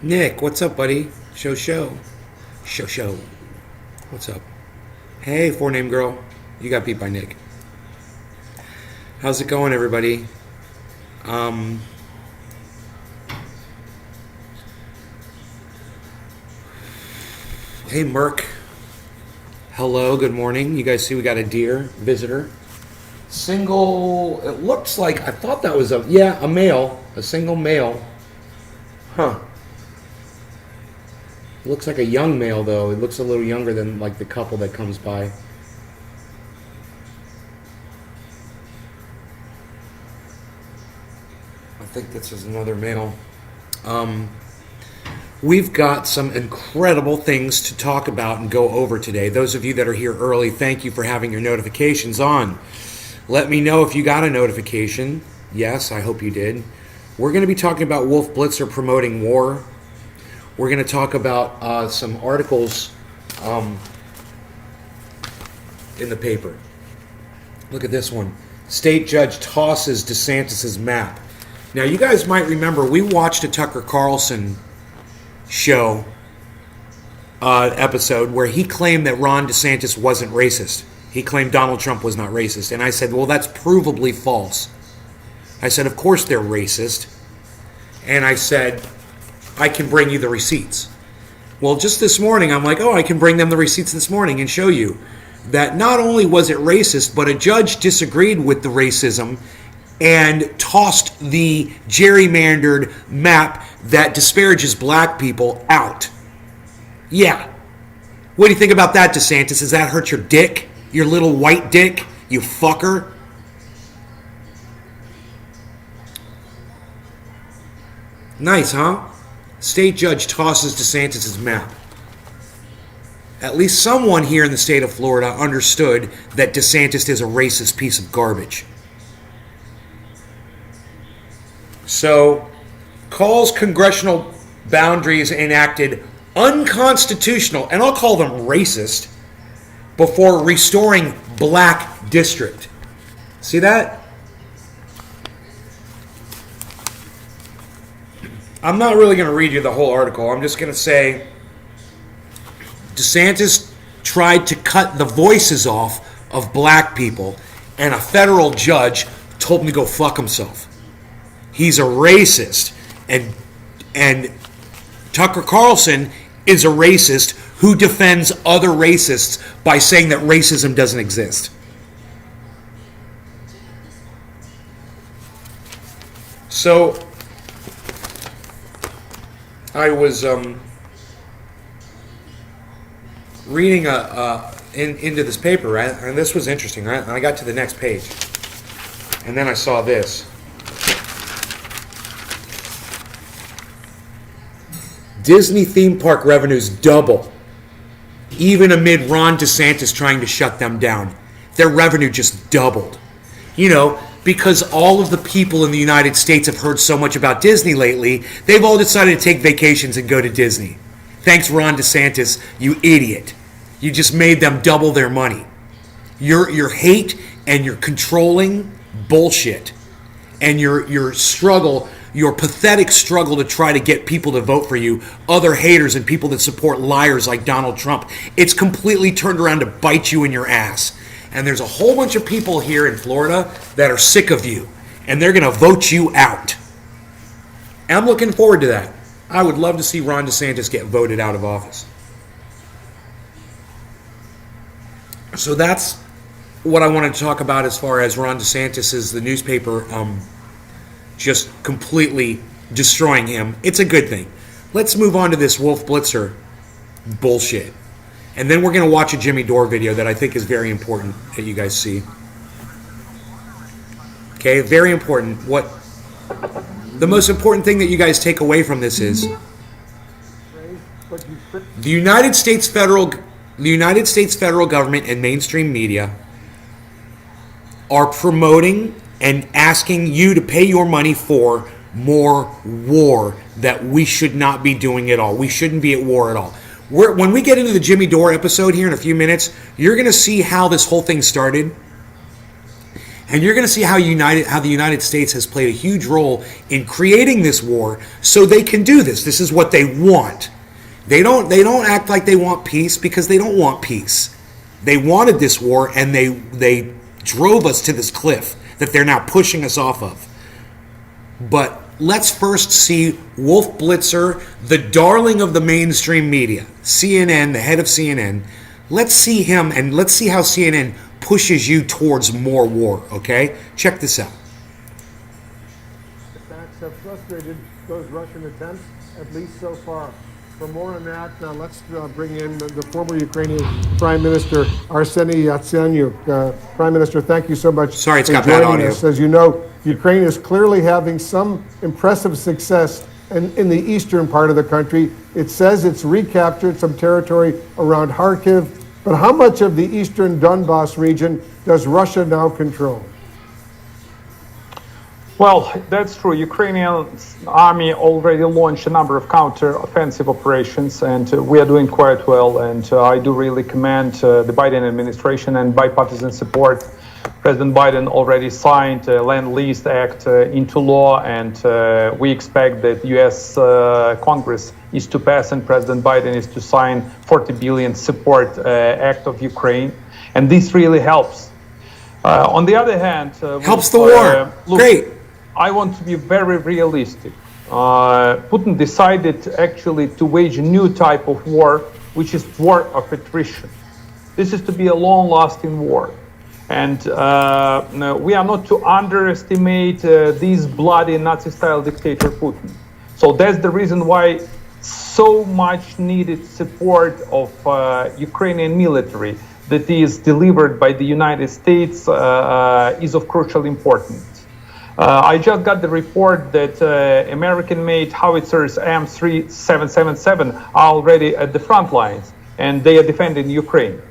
Nick, what's up, buddy? Show. What's up? Hey, four name girl. You got beat by Nick. How's it going, everybody? Um, hey, Merc. Hello, good morning. You guys see we got a deer visitor. Single, it looks like, I thought that was a male. A single male. Huh. Looks like a young male, though. It looks a little younger than, like, the couple that comes by. I think this is another male. Um, we've got some incredible things to talk about and go over today. Those of you that are here early, thank you for having your notifications on. Let me know if you got a notification. Yes, I hope you did. We're going to be talking about Wolf Blitzer promoting war. We're going to talk about some articles in the paper. Look at this one. State judge tosses DeSantis' map. Now, you guys might remember we watched a Tucker Carlson show episode where he claimed that Ron DeSantis wasn't racist. He claimed Donald Trump was not racist. And I said, well, that's provably false. I said, of course they're racist. And I said, I can bring you the receipts. Well, just this morning, I'm like, oh, I can bring them the receipts this morning and show you that not only was it racist, but a judge disagreed with the racism and tossed the gerrymandered map that disparages black people out. Yeah. What do you think about that, DeSantis? Does that hurt your dick? Your little white dick? You fucker? Nice, huh? State judge tosses DeSantis' map. At least someone here in the state of Florida understood that DeSantis is a racist piece of garbage. So, calls congressional boundaries enacted unconstitutional, and I'll call them racist, before restoring black district. See that? I'm not really going to read you the whole article. I'm just going to say DeSantis tried to cut the voices off of black people, and a federal judge told him to go fuck himself. He's a racist, and Tucker Carlson is a racist who defends other racists by saying that racism doesn't exist. So I was reading into this paper, right? And this was interesting, right? And I got to the next page, and then I saw this. Disney theme park revenues double, even amid Ron DeSantis trying to shut them down. Their revenue just doubled. You know, because all of the people in the United States have heard so much about Disney lately, they've all decided to take vacations and go to Disney. Thanks, Ron DeSantis, you idiot. You just made them double their money. Your hate and your controlling bullshit and your struggle, your pathetic struggle to try to get people to vote for you, other haters and people that support liars like Donald Trump, it's completely turned around to bite you in your ass. And there's a whole bunch of people here in Florida that are sick of you, and they're going to vote you out. And I'm looking forward to that. I would love to see Ron DeSantis get voted out of office. So that's what I wanted to talk about as far as Ron DeSantis is the newspaper just completely destroying him. It's a good thing. Let's move on to this Wolf Blitzer bullshit. And then we're going to watch a Jimmy Dore video that I think is very important that you guys see. Okay, very important. What the most important thing that you guys take away from this is the United States federal government and mainstream media are promoting and asking you to pay your money for more war that we should not be doing at all. We shouldn't be at war at all. When we get into the Jimmy Dore episode here in a few minutes, you're going to see how this whole thing started. And you're going to see how the United States has played a huge role in creating this war so they can do this. This is what they want. They don't act like they want peace because they don't want peace. They wanted this war, and they drove us to this cliff that they're now pushing us off of. But let's first see Wolf Blitzer, the darling of the mainstream media, CNN, the head of CNN. Let's see him, and let's see how CNN pushes you towards more war, okay? Check this out. Attacks have frustrated those Russian attempts, at least so far. For more on that, let's bring in the former Ukrainian Prime Minister, Arseny Yatsenyuk. Prime Minister, thank you so much Sorry, it's for got bad joining audio. us. As you know, Ukraine is clearly having some impressive success in the eastern part of the country. It says it's recaptured some territory around Kharkiv, but how much of the eastern Donbas region does Russia now control? Well, that's true. Ukrainian army already launched a number of counter-offensive operations, and we are doing quite well. And I do really commend the Biden administration and bipartisan support. President Biden already signed a Land-Lease Act into law, and we expect that U.S. Congress is to pass, and President Biden is to sign $40 billion support act of Ukraine, and this really helps. On the other hand, helps the war. Look, Great. I want to be very realistic. Putin decided actually to wage a new type of war, which is war of attrition. This is to be a long-lasting war. And no, we are not to underestimate this bloody Nazi-style dictator Putin. So that's the reason why so much needed support of Ukrainian military that is delivered by the United States is of crucial importance. I just got the report that American-made howitzers M3777 are already at the front lines, and they are defending Ukraine.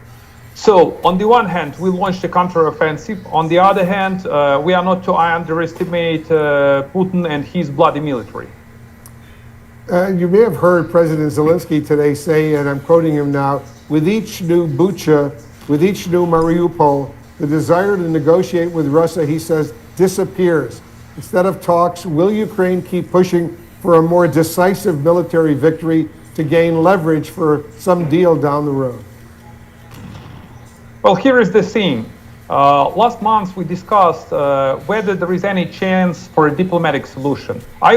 So, on the one hand, we launched a counteroffensive. On the other hand, we are not to underestimate Putin and his bloody military. You may have heard President Zelensky today say, and I'm quoting him now, with each new Bucha, with each new Mariupol, the desire to negotiate with Russia, he says, disappears. Instead of talks, will Ukraine keep pushing for a more decisive military victory to gain leverage for some deal down the road? Well, here is the thing. Last month we discussed whether there is any chance for a diplomatic solution. I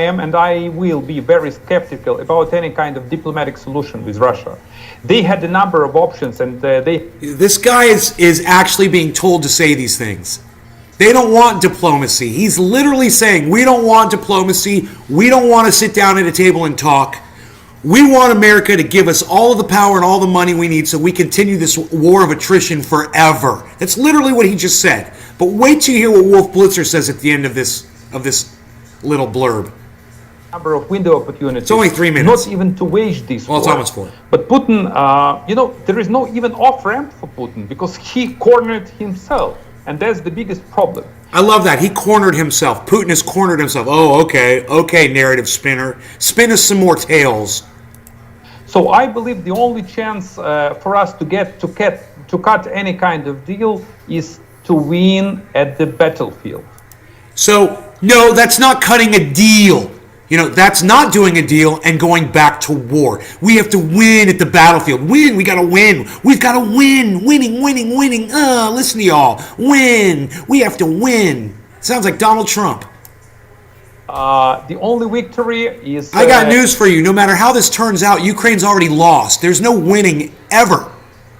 am, and I will be very skeptical about any kind of diplomatic solution with Russia. They had a number of options, and This guy is actually being told to say these things. They don't want diplomacy. He's literally saying, we don't want diplomacy. We don't want to sit down at a table and talk. We want America to give us all of the power and all the money we need so we continue this war of attrition forever. That's literally what he just said. But wait till you hear what Wolf Blitzer says at the end of this little blurb. number of window opportunities. It's only 3 minutes. Not even to wage this war. Well, it's almost 4. But Putin, there is no even off-ramp for Putin because he cornered himself. And that's the biggest problem. I love that. He cornered himself. Putin has cornered himself. Oh, okay, narrative spinner. Spin us some more tales. So I believe the only chance for us to cut any kind of deal is to win at the battlefield. So, no, that's not cutting a deal. That's not doing a deal and going back to war. We have to win at the battlefield. Win. We got to win. We've got to win. Winning. Listen to y'all. Win. We have to win. Sounds like Donald Trump. The only victory is... I got news for you. No matter how this turns out, Ukraine's already lost. There's no winning ever.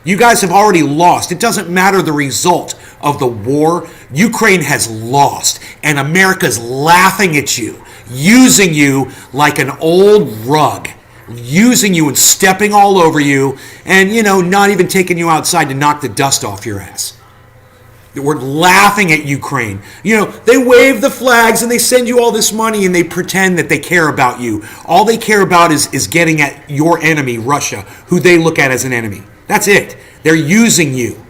You guys have already lost. It doesn't matter the result of the war. Ukraine has lost. And America's laughing at you. Using you like an old rug. Using you and stepping all over you. And, not even taking you outside to knock the dust off your ass. We're laughing at Ukraine. They wave the flags and they send you all this money and they pretend that they care about you. All they care about is getting at your enemy, Russia, who they look at as an enemy. That's it. They're using you.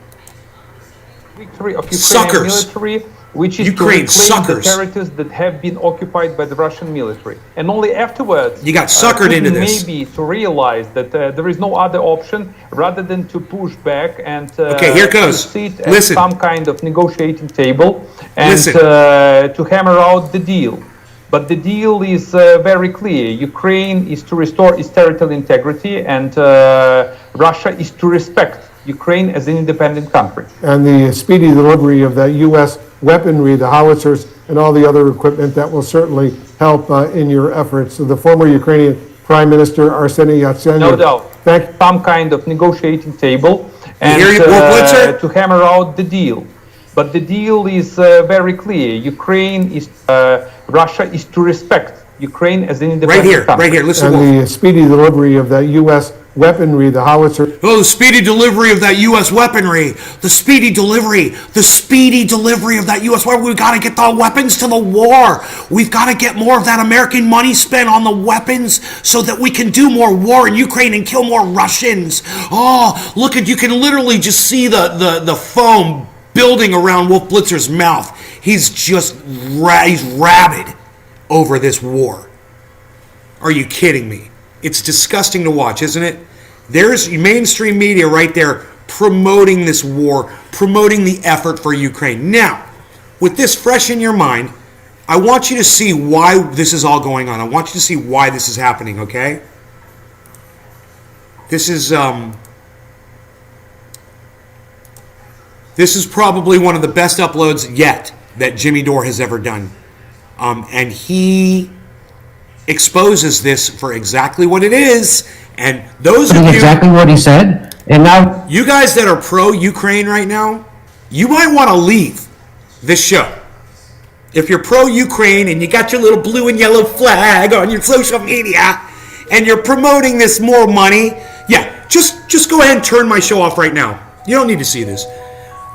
Victory of Ukrainian Suckers. military which is Ukraine to reclaim suckers. the territories that have been occupied by the Russian military. And only afterwards, You got suckered into this. maybe to realize that there is no other option rather than to push back and Okay, here goes. to sit Listen. at some kind of negotiating table and Listen. To hammer out the deal. But the deal is very clear. Ukraine is to restore its territorial integrity, and Russia is to respect Ukraine as an independent country. And the speedy delivery of that U.S. weaponry, the howitzers, and all the other equipment that will certainly help in your efforts. So the former Ukrainian Prime Minister Arseniy Yatsenyuk. No doubt. Thank Some kind of negotiating table and hear you, Blitzer? to hammer out the deal. But the deal is very clear. Russia is to respect Ukraine as an independent country. Right here, listen. and Wolf. the speedy delivery of that U.S. weaponry, the howitzer. Oh, the speedy delivery of that U.S. weaponry. The speedy delivery of that U.S. weaponry. We've got to get the weapons to the war. We've got to get more of that American money spent on the weapons so that we can do more war in Ukraine and kill more Russians. Oh, look at, you can literally just see the foam building around Wolf Blitzer's mouth. He's just he's rabid over this war. Are you kidding me? It's disgusting to watch, isn't it? There's mainstream media right there promoting this war, promoting the effort for Ukraine. Now, with this fresh in your mind, I want you to see why this is all going on. I want you to see why this is happening, okay? This is probably one of the best uploads yet that Jimmy Dore has ever done. And he exposes this for exactly what it is. And those of you, exactly what he said. And now you guys that are pro-Ukraine right now, you might want to leave this show. If you're pro-Ukraine and you got your little blue and yellow flag on your social media and you're promoting this more money, yeah, just go ahead and turn my show off right now. You don't need to see this.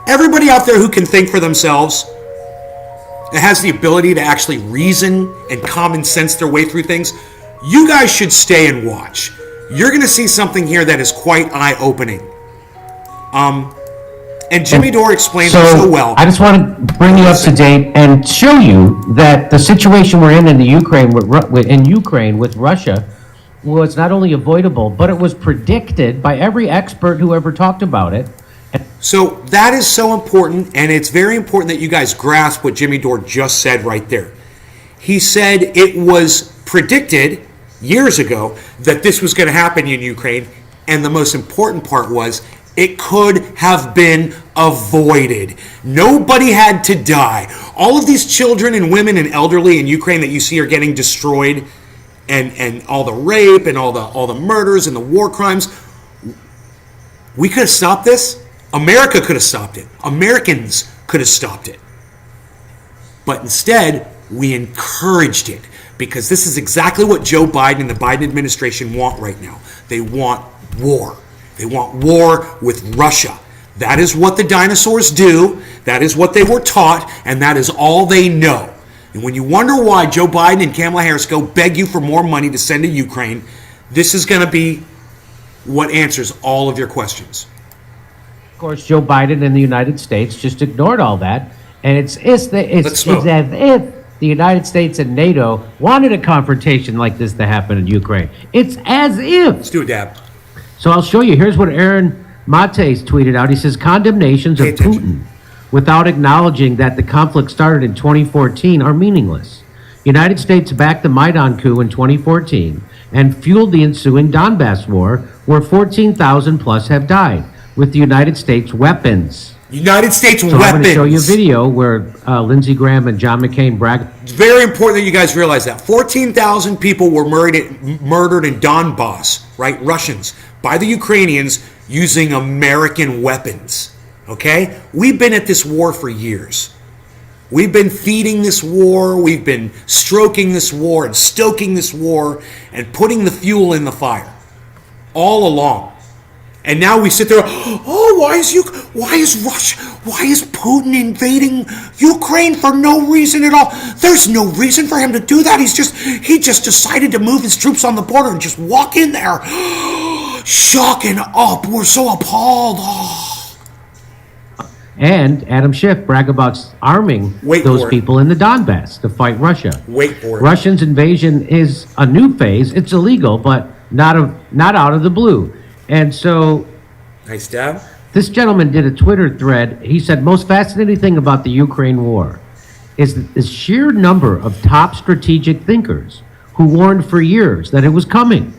Everybody out there who can think for themselves, that has the ability to actually reason and common sense their way through things, you guys should stay and watch. You're going to see something here that is quite eye-opening. And Jimmy Dore explains it so well. I just want to bring you up to date and show you that the situation we're in the Ukraine with Russia was not only avoidable, but it was predicted by every expert who ever talked about it. So that is so important, and it's very important that you guys grasp what Jimmy Dore just said right there. He said it was predicted years ago that this was going to happen in Ukraine, and the most important part was it could have been avoided. Nobody had to die. All of these children and women and elderly in Ukraine that you see are getting destroyed, and all the rape and all the murders and the war crimes, we could have stopped this. America could have stopped it. Americans could have stopped it. But instead, we encouraged it because this is exactly what Joe Biden and the Biden administration want right now. They want war. They want war with Russia. That is what the dinosaurs do. That is what they were taught, and that is all they know. And when you wonder why Joe Biden and Kamala Harris go beg you for more money to send to Ukraine, this is going to be what answers all of your questions. Of course, Joe Biden and the United States just ignored all that, and it's as if the United States and NATO wanted a confrontation like this to happen in Ukraine. It's as if. Let's do it, Dab. So I'll show you. Here's what Aaron Mates tweeted out. He says, condemnations of Putin without acknowledging that the conflict started in 2014 are meaningless. United States backed the Maidan coup in 2014 and fueled the ensuing Donbass war, where 14,000 plus have died with the United States weapons. United States So weapons. I'm going to show you a video where Lindsey Graham and John McCain brag. It's very important that you guys realize that 14,000 people were murdered in Donbass, right? Russians, by the Ukrainians using American weapons. Okay? We've been at this war for years. We've been feeding this war. We've been stroking this war and stoking this war and putting the fuel in the fire all along. And now we sit there, oh, why is Putin invading Ukraine for no reason at all? There's no reason for him to do that. He just decided to move his troops on the border and just walk in there. Shocking up. We're so appalled. Oh. And Adam Schiff brag about arming Wait those for it. people in the Donbass to fight Russia. Wait for it. Russia's invasion is a new phase. It's illegal, but not out of the blue. And so Nice dab. this gentleman did a Twitter thread. He said, most fascinating thing about the Ukraine war is the sheer number of top strategic thinkers who warned for years that it was coming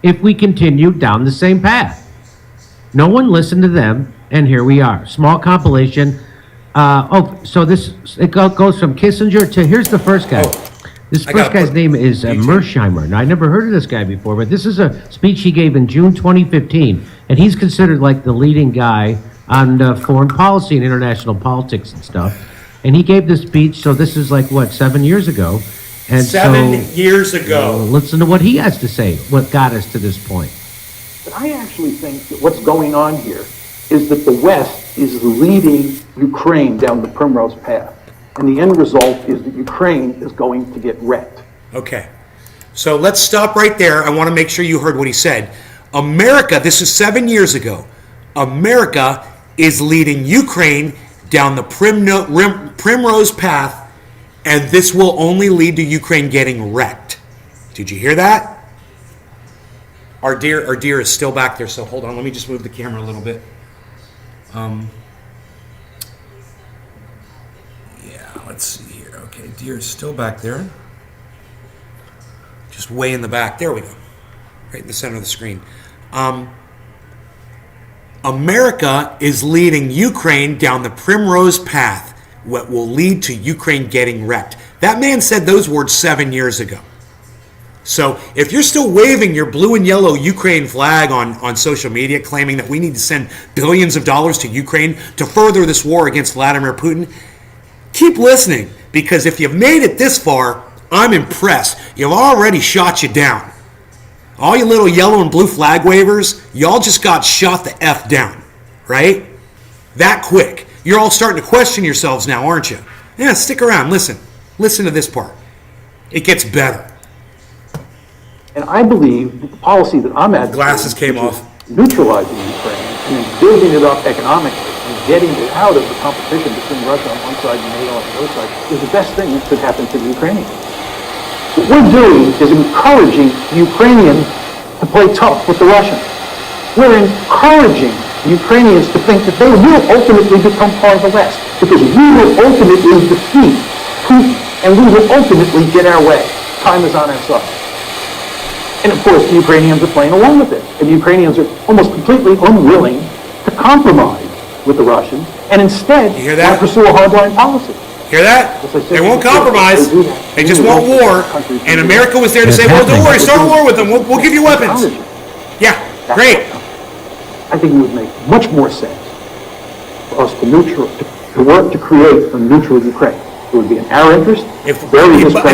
if we continued down the same path. No one listened to them, and here we are. Small compilation. So it goes from Kissinger to, here's the first guy. This I first gotta guy's put name is Mearsheimer. Now, I never heard of this guy before, but this is a speech he gave in June 2015, and he's considered like the leading guy on foreign policy and international politics and stuff. And he gave this speech, so this is like, what, 7 years ago? And 7 years ago. Listen to what he has to say, what got us to this point. But I actually think that what's going on here is that the West is leading Ukraine down the primrose path. And the end result is that Ukraine is going to get wrecked. Okay. So let's stop right there. I want to make sure you heard what he said. America, this is 7 years ago, America is leading Ukraine down the primrose path, and this will only lead to Ukraine getting wrecked. Did you hear that? Our deer is still back there, so hold on. Let me just move the camera a little bit. Yeah, let's see here. Okay, deer is still back there. Just way in the back. There we go. Right in the center of the screen. America is leading Ukraine down the primrose path, what will lead to Ukraine getting wrecked. That man said those words 7 years ago. So if you're still waving your blue and yellow Ukraine flag on social media, claiming that we need to send billions of dollars to Ukraine to further this war against Vladimir Putin, keep listening, because if you've made it this far, I'm impressed. You've already shot you down. All you little yellow and blue flag wavers, y'all just got shot the F down, right? That quick. You're all starting to question yourselves now, aren't you? Yeah, stick around. Listen. Listen to this part. It gets better. And I believe that the policy that I'm advocating, Glasses came which is off. neutralizing Ukraine and then building it up economically and getting it out of the competition between Russia on one side and NATO on the other side, is the best thing that could happen to the Ukrainians. What we're doing is encouraging the Ukrainians to play tough with the Russians. We're encouraging the Ukrainians to think that they will ultimately become part of the West, because we will ultimately defeat Putin and we will ultimately get our way. Time is on our side. And of course, the Ukrainians are playing along with it. And the Ukrainians are almost completely unwilling to compromise with the Russians and instead You hear want that? to pursue a hardline policy. Hear that? As I said They won't before, compromise. they do that. They just want war. And America was there to say, well, don't worry, start a war with them. We'll give you weapons. Yeah, great. I think it would make much more sense for us to work to create a neutral Ukraine. It would be in our interest. In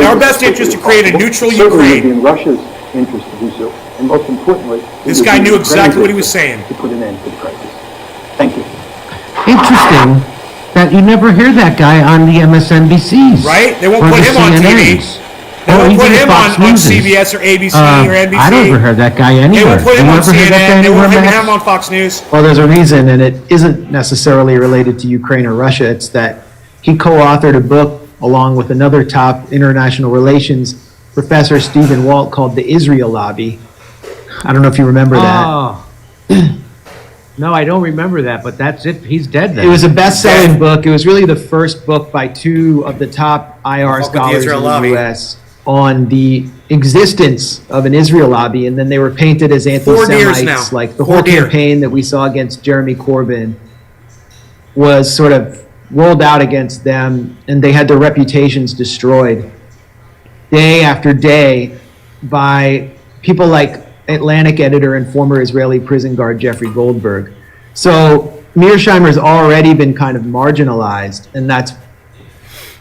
our best interest to create a neutral Certainly it would be Ukraine. in Russia's interest to do so. And most importantly, it This would guy be knew in exactly what he was Ukraine's saying. interest to put an end to the crisis. Thank you. Interesting that you never hear that guy on the MSNBCs. Right? They won't or put the him on TV. CNNs. They won't Or put even him Fox on Newses. CBS or ABC or NBC. I never heard that guy They anywhere. won't put him You on ever heard that guy CNN. They anywhere, won't have Max? him on Fox News. Well, there's a reason, and it isn't necessarily related to Ukraine or Russia. It's that he co-authored a book along with another top international relations professor, Stephen Walt, called The Israel Lobby. I don't know if you remember that. Oh. No, I don't remember that, but that's it. He's dead then. It was a best-selling book. It was really the first book by two of the top IR Fuck with the scholars Israel in the lobby. U.S. on the existence of an Israel lobby, and then they were painted as 4 years anti-Semites. now. Like the 4 whole years. campaign that we saw against Jeremy Corbyn was sort of rolled out against them, and they had their reputations destroyed day after day by people like Atlantic editor and former Israeli prison guard Jeffrey Goldberg. So Mearsheimer's already been kind of marginalized, and that's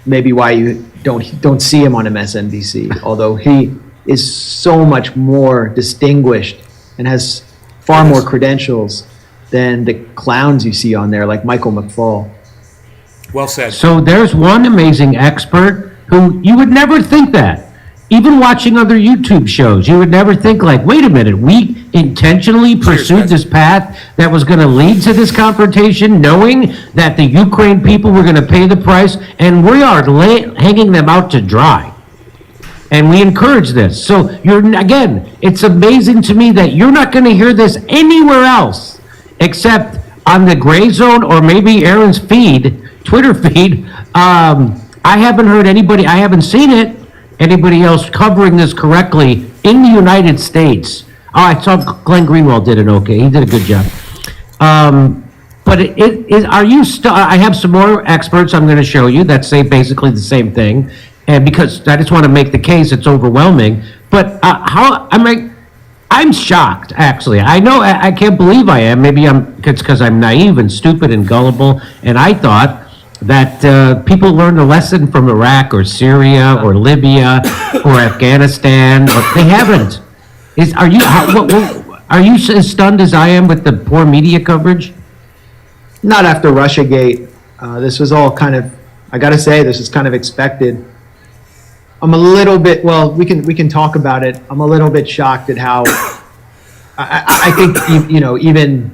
maybe why you don't see him on MSNBC, although he is so much more distinguished and has far more credentials than the clowns you see on there, like Michael McFaul. Well said. So there's one amazing expert who you would never think that. even watching other YouTube shows, you would never think like, wait a minute, we intentionally pursued this path that was going to lead to this confrontation, knowing that the Ukraine people were going to pay the price, and we are hanging them out to dry. And we encourage this. So again, it's amazing to me that you're not going to hear this anywhere else except on the Gray Zone or maybe Aaron's Twitter feed. I haven't heard anybody, I haven't seen it, anybody else covering this correctly in the United States. Oh, I saw Glenn Greenwald did it okay. He did a good job. But I have some more experts I'm going to show you that say basically the same thing. And because I just want to make the case, it's overwhelming. But I'm shocked, actually. I know, I can't believe I am. Maybe it's because I'm naive and stupid and gullible. And I thought that people learned a lesson from Iraq or Syria or Libya or Afghanistan. But they haven't. Are you as stunned as I am with the poor media coverage? Not after Russiagate. This was all kind of, I got to say, this is kind of expected. I'm a little bit, well, we can talk about it. I'm a little bit shocked at how, I think, even,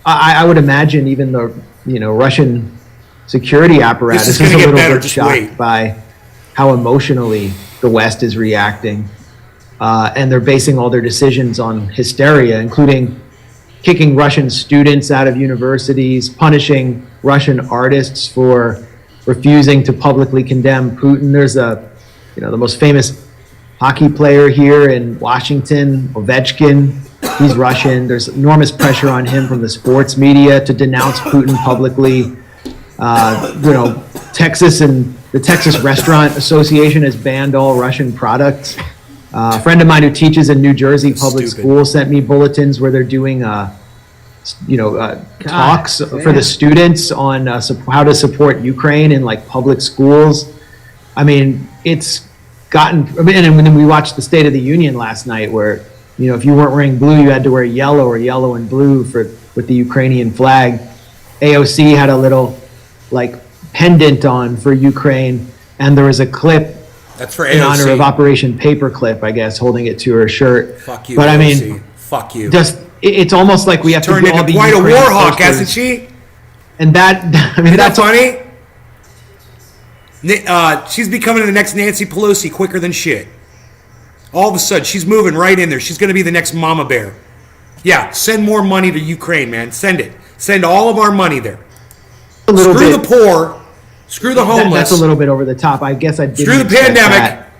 I would imagine even the, Russian security apparatus is a little bit shocked by how emotionally the West is reacting. And they're basing all their decisions on hysteria, including kicking Russian students out of universities, punishing Russian artists for refusing to publicly condemn Putin. There's the most famous hockey player here in Washington, Ovechkin. He's Russian. There's enormous pressure on him from the sports media to denounce Putin publicly. Texas and the Texas Restaurant Association has banned all Russian products. A friend of mine who teaches in New Jersey public school sent me bulletins where they're doing, talks for the students on how to support Ukraine in like public schools. I mean, it's gotten, and then we watched the State of the Union last night where, if you weren't wearing blue, you had to wear yellow or yellow and blue with the Ukrainian flag. AOC had a little like pendant on for Ukraine, and there was a clip that's for in AOC. honor of Operation Paperclip, I guess, holding it to her shirt. Fuck you, but AOC. I mean, fuck you. It's almost like we have turned to all into be quite a Ukraine war hawk, posters. hasn't she? And that, I mean, Isn't that that's funny? She's becoming the next Nancy Pelosi quicker than shit. All of a sudden, she's moving right in there. She's going to be the next mama bear. Yeah, send more money to Ukraine, man. Send it. Send all of our money there. Screw the poor. Screw the homeless. That's a little bit over the top. I guess I didn't Screw the expect pandemic. that,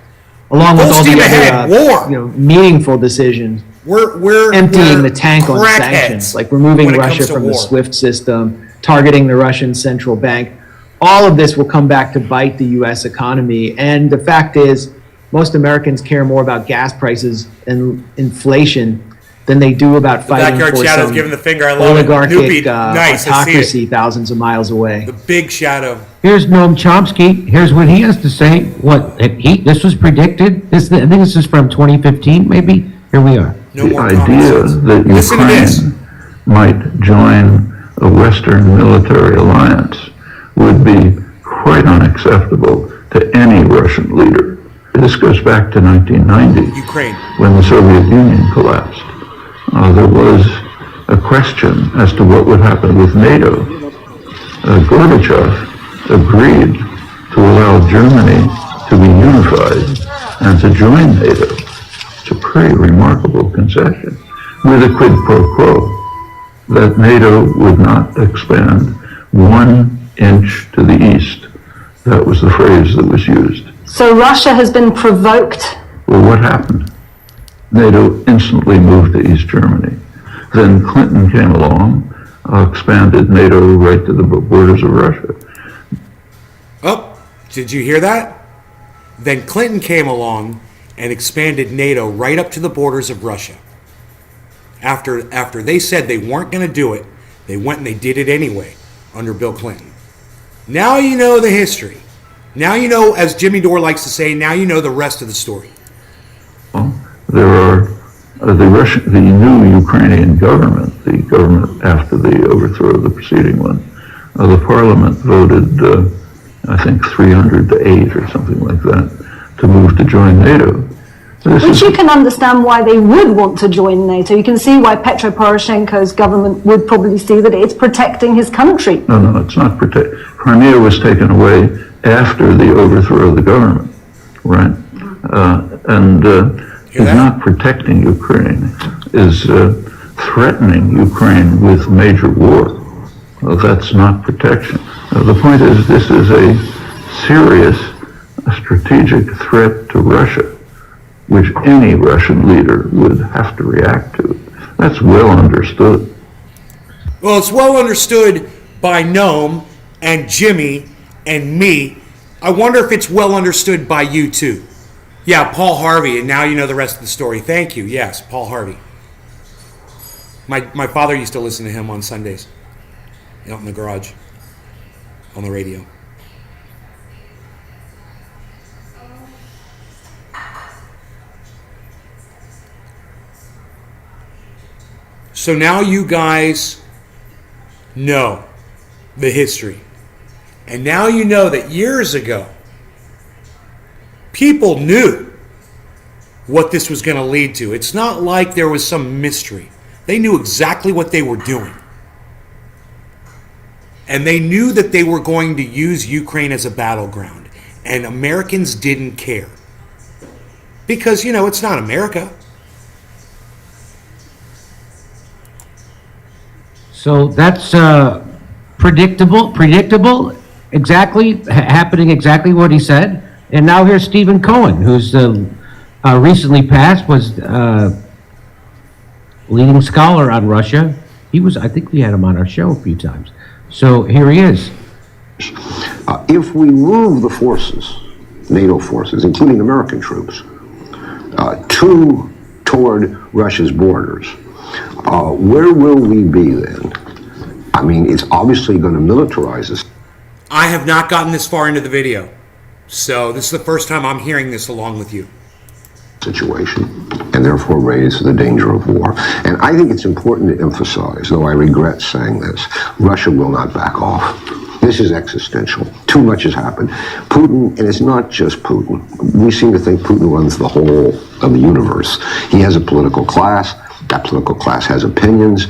along with all the other war. meaningful decisions. We're emptying the tank on crackheads sanctions, like removing when it Russia comes to from the war. SWIFT system, targeting the Russian central bank. All of this will come back to bite the U.S. economy. And the fact is, most Americans care more about gas prices and inflation than they do about fighting Backyard for Shadow's some giving the finger. I love oligarchic it. Nice, I see it. autocracy thousands of miles away. The big shadow. Here's Noam Chomsky. Here's what he has to say. This was predicted. I think this is from 2015, maybe. Here we are. No The more idea comments. that Listen to this. Ukraine might join a Western military alliance would be quite unacceptable to any Russian leader. This goes back to 1990, Ukraine. when the Soviet Union collapsed. There was a question as to what would happen with NATO. Gorbachev agreed to allow Germany to be unified and to join NATO. It's a pretty remarkable concession, with a quid pro quo that NATO would not expand 1 inch to the east. That was the phrase that was used. So Russia has been provoked. Well, what happened? NATO instantly moved to East Germany. Then Clinton came along, expanded NATO right to the borders of Russia. Oh, did you hear that? Then Clinton came along and expanded NATO right up to the borders of Russia. After they said they weren't going to do it, they went and they did it anyway under Bill Clinton. Now you know the history. Now you know, as Jimmy Dore likes to say, now you know the rest of the story. Well, there are the new Ukrainian government, the government after the overthrow of the preceding one. The parliament voted, I think 300 to 8 or something like that, to move to join NATO. Which you can understand why they would want to join NATO. You can see why Petro Poroshenko's government would probably see that it's protecting his country. No, it's not protect. Crimea was taken away after the overthrow of the government, right? And is not protecting Ukraine, is threatening Ukraine with major war. Well, that's not protection. The point is, this is a serious strategic threat to Russia, which any Russian leader would have to react to. That's well understood. Well, it's well understood by Noam and Jimmy and me. I wonder if it's well understood by you too. Yeah, Paul Harvey, and now you know the rest of the story. Thank you. Yes, Paul Harvey. My father used to listen to him on Sundays out in the garage on the radio. So now you guys know the history. And now you know that years ago, people knew what this was going to lead to. It's not like there was some mystery. They knew exactly what they were doing. And they knew that they were going to use Ukraine as a battleground. And Americans didn't care. Because, it's not America. So that's predictable, exactly, happening exactly what he said. And now here's Stephen Cohen, who's recently passed, was leading scholar on Russia. I think we had him on our show a few times. So here he is. If we move the forces, NATO forces, including American troops, toward Russia's borders, where will we be then? I mean, it's obviously going to militarize us. I have not gotten this far into the video, so this is the first time I'm hearing this along with you. Situation, and therefore raise the danger of war. And I think it's important to emphasize, though I regret saying this, Russia will not back off. This is existential. Too much has happened. Putin, and it's not just Putin. We seem to think Putin runs the whole of the universe. He has a political class. That political class has opinions.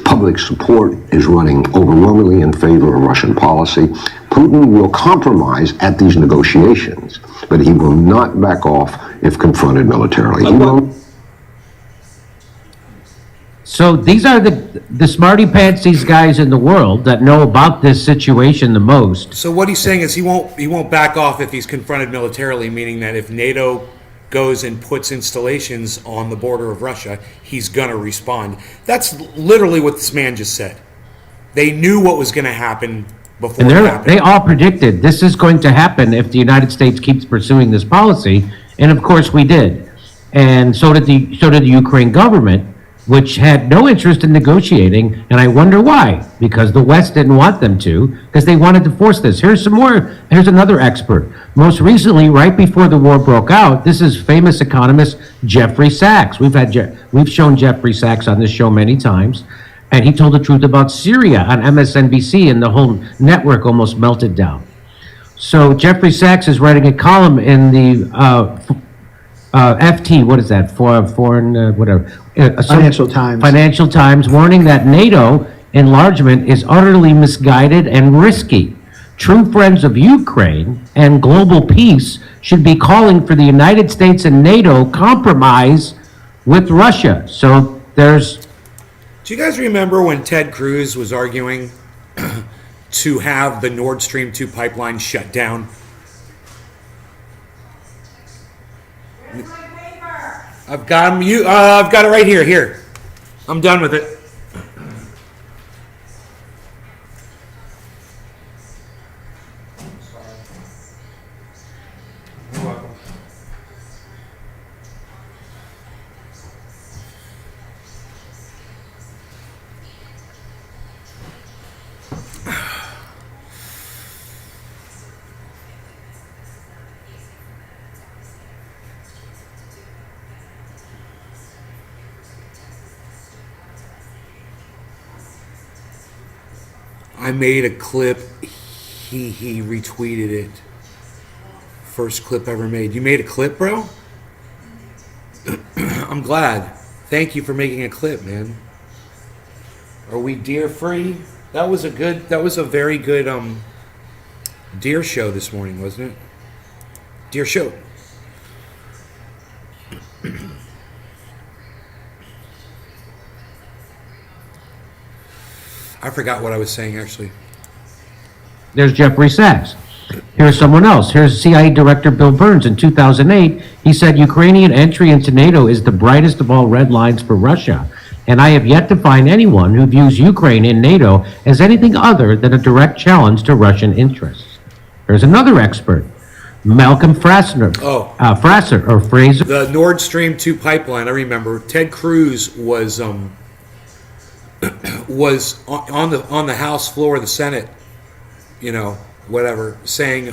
Public support is running overwhelmingly in favor of Russian policy. Putin will compromise at these negotiations, but he will not back off if confronted militarily. He will. So these are the smarty pantsies guys in the world that know about this situation the most. So what he's saying is he won't back off if he's confronted militarily, meaning that if NATO goes and puts installations on the border of Russia, he's going to respond. That's literally what this man just said. They knew what was going to happen before And it happened. they all predicted this is going to happen if the United States keeps pursuing this policy, and of course we did. And so did the Ukraine government, which had no interest in negotiating, and I wonder why. Because the West didn't want them to, because they wanted to force this. Here's another expert. Most recently, right before the war broke out, this is famous economist Jeffrey Sachs. We've shown Jeffrey Sachs on this show many times, and he told the truth about Syria on MSNBC, and the whole network almost melted down. So Jeffrey Sachs is writing a column in the FT, what is that? Financial Times. Financial Times, warning that NATO enlargement is utterly misguided and risky. True friends of Ukraine and global peace should be calling for the United States and NATO compromise with Russia. So there's... Do you guys remember when Ted Cruz was arguing to have the Nord Stream 2 pipeline shut down? I've got him. I've got it right here. Here, I'm done with it. You're welcome. I made a clip. He retweeted it. First clip ever made. You made a clip, bro? I'm glad. Thank you for making a clip, man. Are we deer free? That was a very good deer show this morning, wasn't it? Deer show. I forgot what I was saying, actually. There's Jeffrey Sachs. Here's someone else. Here's CIA Director Bill Burns. In 2008, he said Ukrainian entry into NATO is the brightest of all red lines for Russia. And I have yet to find anyone who views Ukraine in NATO as anything other than a direct challenge to Russian interests. There's another expert, Malcolm Fraser. Fraser. The Nord Stream 2 pipeline, I remember. Ted Cruz was on the House floor of the Senate, you know, whatever, saying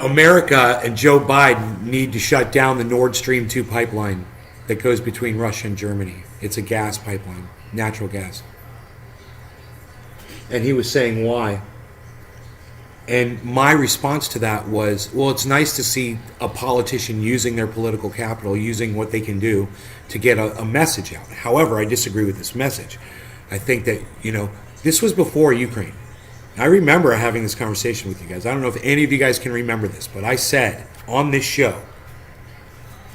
America and Joe Biden need to shut down the Nord Stream 2 pipeline that goes between Russia and Germany. It's a gas pipeline, natural gas. And he was saying why. And my response to that was, well, it's nice to see a politician using their political capital, using what they can do to get a message out. However, I disagree with this message. I think that, you know, this was before Ukraine. I remember having this conversation with you guys. I don't know if any of you guys can remember this, but I said on this show,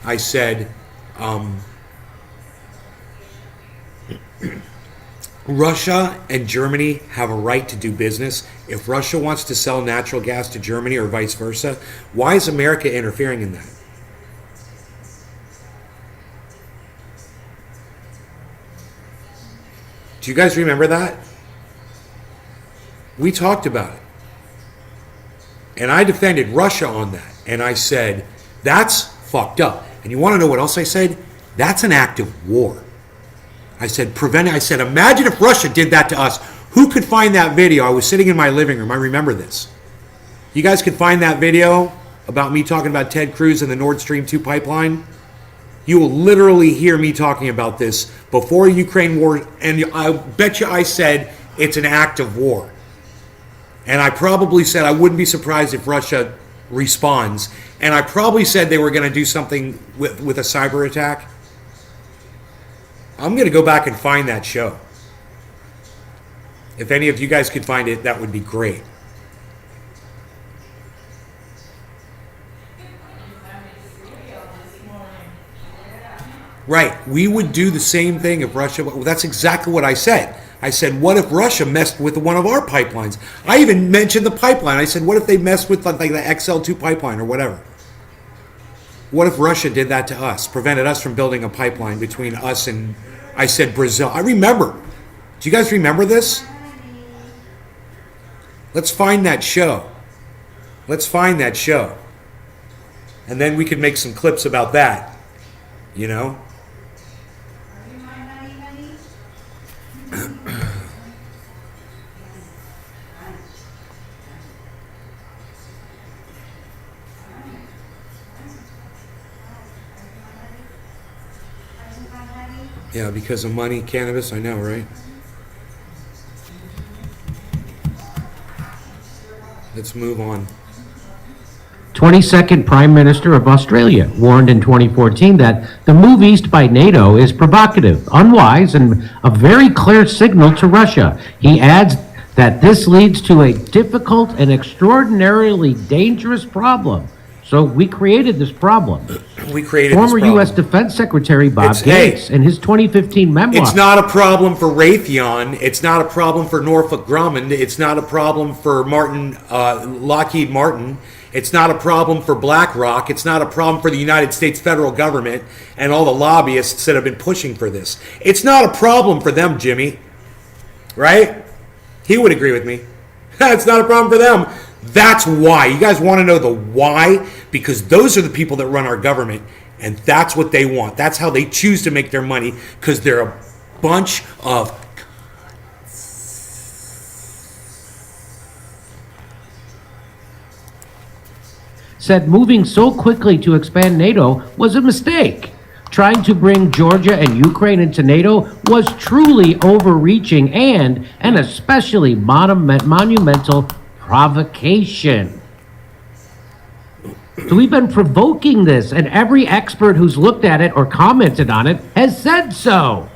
I said, Russia and Germany have a right to do business. If Russia wants to sell natural gas to Germany or vice versa, why is America interfering in that? Do you guys remember that? We talked about it. And I defended Russia on that. And I said, that's fucked up. And you want to know what else I said? That's an act of war. I said, imagine if Russia did that to us. Who could find that video? I was sitting in my living room. I remember this. You guys could find that video about me talking about Ted Cruz and the Nord Stream 2 pipeline? You will literally hear me talking about this before Ukraine war. And I bet you I said it's an act of war. And I probably said I wouldn't be surprised if Russia responds. And I probably said they were going to do something with a cyber attack. I'm going to go back and find that show. If any of you guys could find it, that would be great. Right. We would do the same thing if Russia... Well, that's exactly what I said. I said, what if Russia messed with one of our pipelines? I even mentioned the pipeline. I said, what if they messed with like the XL2 pipeline or whatever? What if Russia did that to us, prevented us from building a pipeline between us and, I said, Brazil. I remember. Do you guys remember this? Let's find that show. Let's find that show. And then we could make some clips about that. You know? Yeah, because of money, cannabis, I know, right? Let's move on. 22nd Prime Minister of Australia warned in 2014 that the move east by NATO is provocative, unwise, and a very clear signal to Russia. He adds that this leads to a difficult and extraordinarily dangerous problem. So we created this problem. We created Former this problem. U.S. Defense Secretary Bob Gates, in his 2015 memoir. It's not a problem for Raytheon. It's not a problem for Northrop Grumman. It's not a problem for Lockheed Martin. It's not a problem for BlackRock. It's not a problem for the United States federal government and all the lobbyists that have been pushing for this. It's not a problem for them, Jimmy. Right? He would agree with me. It's not a problem for them. That's why. You guys want to know the why? Because those are the people that run our government, and that's what they want. That's how they choose to make their money, because they're a bunch of... Said moving so quickly to expand NATO was a mistake. Trying to bring Georgia and Ukraine into NATO was truly overreaching and an especially monumental provocation. So we've been provoking this, and every expert who's looked at it or commented on it has said so.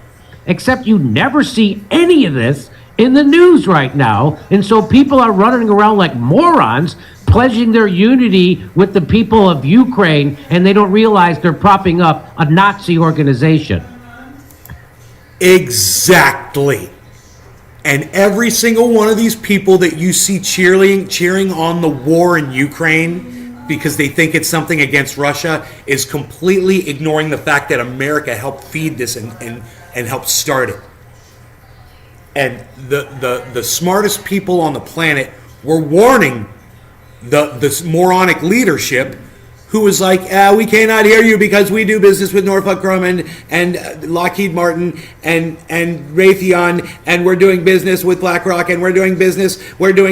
Except you never see any of this in the news right now, and so people are running around like morons, pledging their unity with the people of Ukraine, and they don't realize they're propping up a Nazi organization. Exactly. And every single one of these people that you see cheering on the war in Ukraine because they think it's something against Russia is completely ignoring the fact that America helped feed this and helped start it. And the smartest people on the planet were warning the moronic leadership who was like, we cannot hear you because we do business with Norfolk Grumman and Lockheed Martin and Raytheon, and we're doing business with BlackRock, and we're doing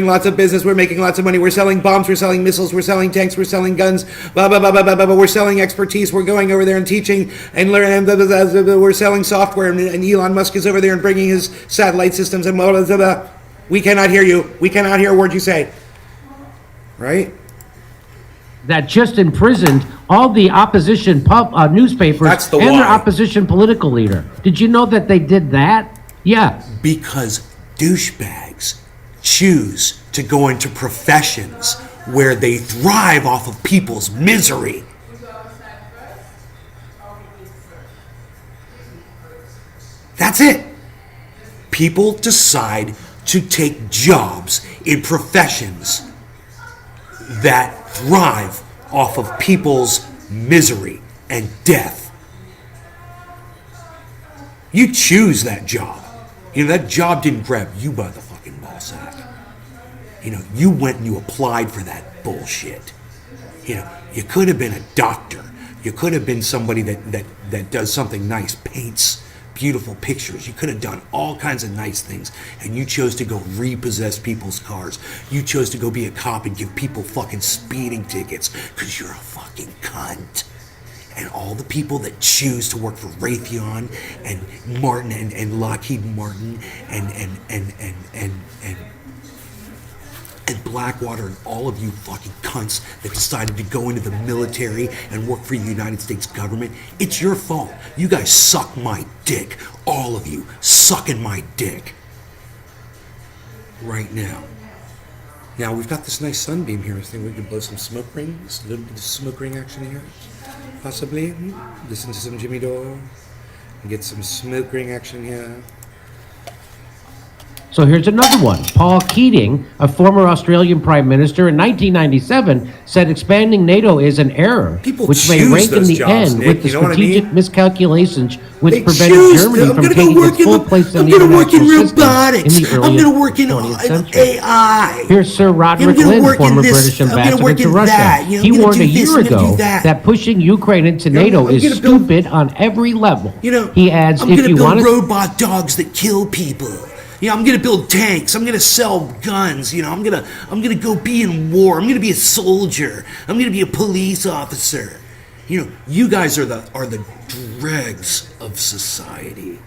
lots of business, we're making lots of money, we're selling bombs, we're selling missiles, we're selling tanks, we're selling guns, blah, blah, blah, blah, blah, blah, blah. We're selling expertise, we're going over there and teaching and learning, blah, blah, blah, blah, blah. We're selling software, and Elon Musk is over there and bringing his satellite systems and blah, blah, blah, blah. We cannot hear you. We cannot hear a word you say. Right? That just imprisoned all the opposition newspapers and their opposition political leader. Did you know that they did that? Yeah. Because douchebags choose to go into professions where they thrive off of people's misery. That's it. People decide to take jobs in professions that thrive off of people's misery and death. You choose that job. You know, that job didn't grab you by the fucking ballsack. You know, you went and you applied for that bullshit. You know, you could have been a doctor. You could have been somebody that does something nice, paints beautiful pictures. You could have done all kinds of nice things, and you chose to go repossess people's cars. You chose to go be a cop and give people fucking speeding tickets because you're a fucking cunt. And all the people that choose to work for Raytheon and Martin and Lockheed Martin and Blackwater and all of you fucking cunts that decided to go into the military and work for the United States government, it's your fault. You guys suck my dick. All of you sucking my dick. Right now. Now, we've got this nice sunbeam here. I think we could blow some smoke rings. A little bit of smoke ring action here. Possibly. Listen to some Jimmy Dore. And get some smoke ring action here. So here's another one. Paul Keating, a former Australian Prime Minister in 1997, said expanding NATO is an error, which may rank in the end with the strategic miscalculations which prevented Germany from taking its full place in the international system in the early 20th century. AI. Here's Sir Roderick Lynn, former British ambassador to Russia. He warned a year ago that pushing Ukraine into NATO is stupid on every level. He adds, if you want to build robot dogs that kill people. I'm gonna build tanks. I'm gonna sell guns. I'm gonna go be in war. I'm gonna be a soldier. I'm gonna be a police officer. You guys are the dregs of society.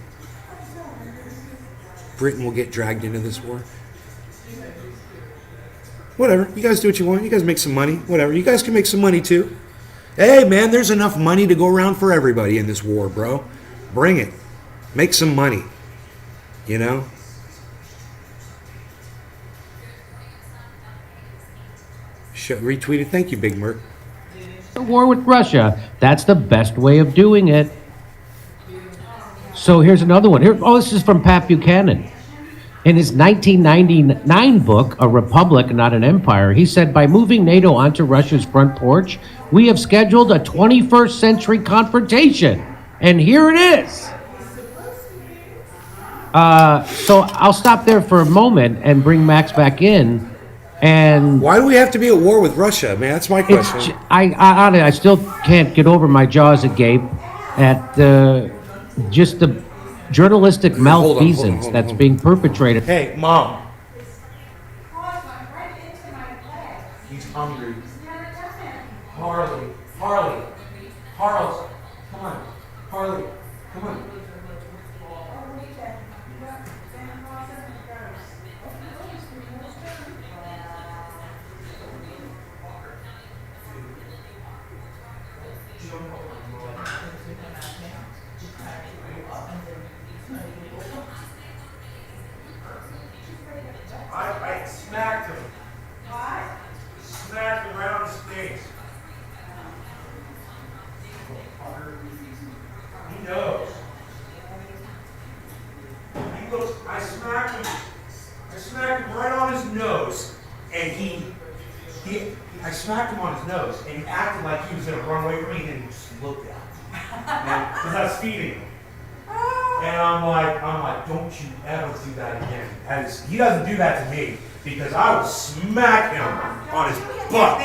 Britain will get dragged into this war. Whatever. You guys do what you want. You guys make some money. Whatever. You guys can make some money too. Hey man, there's enough money to go around for everybody in this war, bro. Bring it. Make some money. Retweeted. Thank you, Big Merc. The war with Russia. That's the best way of doing it. So here's another one. This is from Pat Buchanan. In his 1999 book, A Republic, Not an Empire, he said, by moving NATO onto Russia's front porch, we have scheduled a 21st century confrontation. And here it is. So I'll stop there for a moment and bring Max back in. And why do we have to be at war with Russia, man? That's my question. I still can't get over my jaws agape at just the journalistic malfeasance that's being perpetrated. Hey, Mom. He's hungry. Harley, come on. Harley, come on. look, I smacked him right on his nose, and I smacked him on his nose, and he acted like he was going to run away from me, and he just looked at me. Because I was feeding him. And I'm like, don't you ever do that again. He doesn't do that to me, because I will smack him on his butt.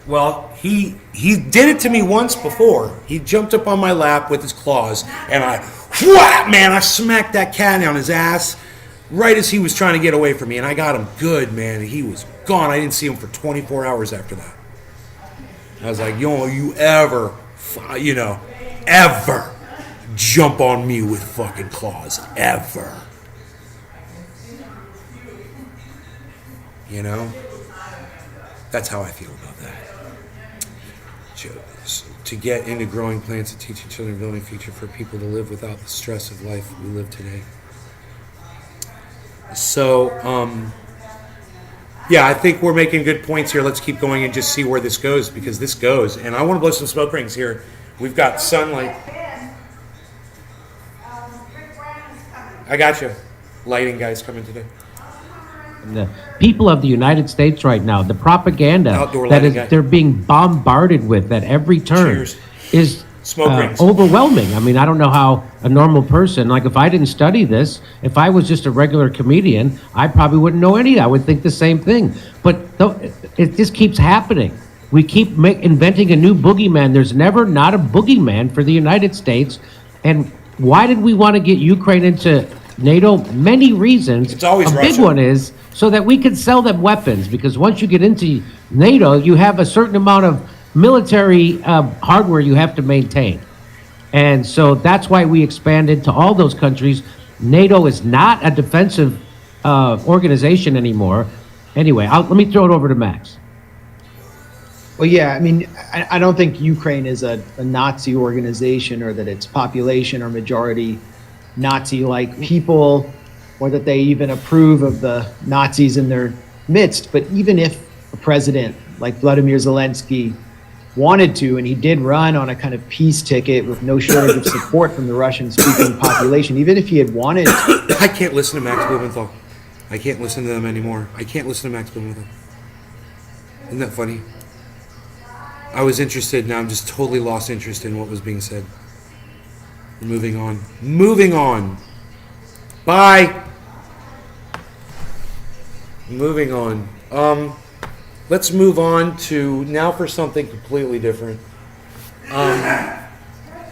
Well, he did it to me once before. He jumped up on my lap with his claws, and I smacked that cat on his ass right as he was trying to get away from me, and I got him good, man. He was gone. I didn't see him for 24 hours after that. I was like, you ever jump on me with fucking claws, ever. You know? That's how I feel about that. To get into growing plants and teaching children building a future for people to live without the stress of life we live today. So, yeah, I think we're making good points here. Let's keep going and just see where this goes, because this goes. And I want to blow some smoke rings here. We've got sunlight. I got you. Lighting guys coming today. The people of the United States right now, the propaganda Outdoor that lighting guy. they're being bombarded with at every turn Cheers. is Smoke rings. overwhelming. I mean, I don't know how a normal person, like if I didn't study this, if I was just a regular comedian, I probably wouldn't know any. I would think the same thing. But it just keeps happening. We keep inventing a new boogeyman. There's never not a boogeyman for the United States. And why did we want to get Ukraine into NATO? Many reasons. It's always a Russia. big one is so that we could sell them weapons, because once you get into NATO, you have a certain amount of military hardware you have to maintain. And so that's why we expanded to all those countries. NATO is not a defensive organization anymore. Anyway, let me throw it over to Max. Well, yeah, I mean, I don't think Ukraine is a Nazi organization, or that its population are majority Nazi-like people, or that they even approve of the Nazis in their midst. But even if a president like Vladimir Zelensky wanted to, and he did run on a kind of peace ticket with no shortage of support from the Russian-speaking population, even if he had wanted to, I can't listen to Max Blumenthal. I can't listen to them anymore. I can't listen to Max Blumenthal. Isn't that funny? I was interested, now I'm just totally lost interest in what was being said. Moving on. Moving on. Bye. Moving on. Let's move on to now for something completely different.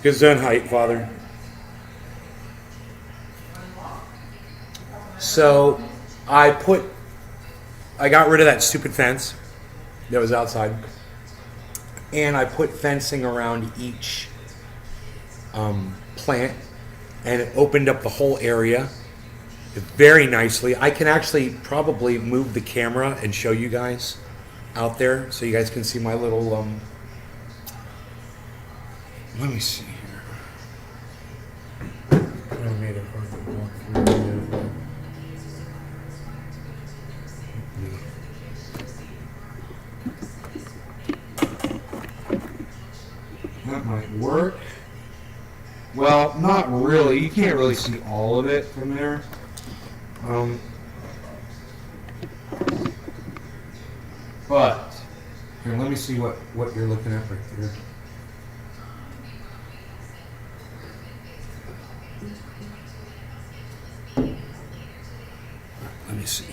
Gesundheit, Father. So, I got rid of that stupid fence that was outside, and I put fencing around each plant, and it opened up the whole area very nicely. I can actually probably move the camera and show you guys out there so you guys can see my little let me see here. I made it hard to walk through. That might work. Well, not really. You can't really see all of it from there. But here, let me see what you're looking at right there. Let me see.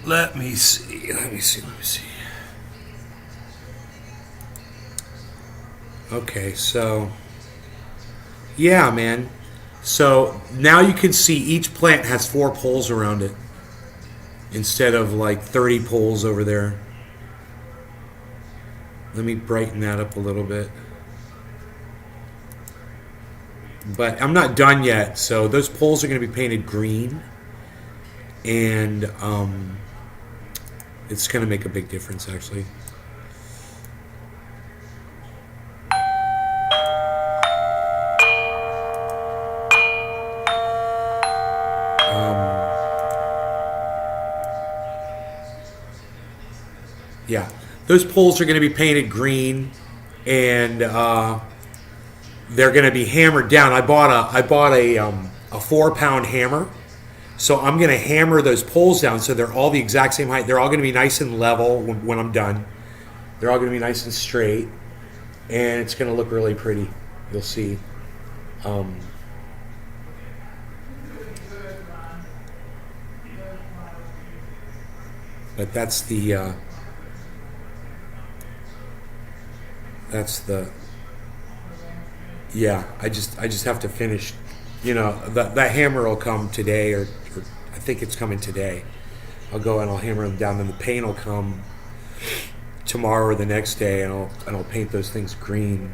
Let me see. Okay, so yeah, man. So now you can see each plant has 4 poles around it instead of like 30 poles over there. Let me brighten that up a little bit. But I'm not done yet, so those poles are going to be painted green, and it's going to make a big difference, actually. Yeah, those poles are going to be painted green, and they're going to be hammered down. I bought a a 4-pound hammer. So I'm going to hammer those poles down so they're all the exact same height. They're all going to be nice and level when I'm done. They're all going to be nice and straight. And it's going to look really pretty. You'll see. But that's the yeah, I just have to finish, that hammer will come today, or I think it's coming today. I'll go and I'll hammer them down, then the paint will come tomorrow or the next day, and I'll paint those things green,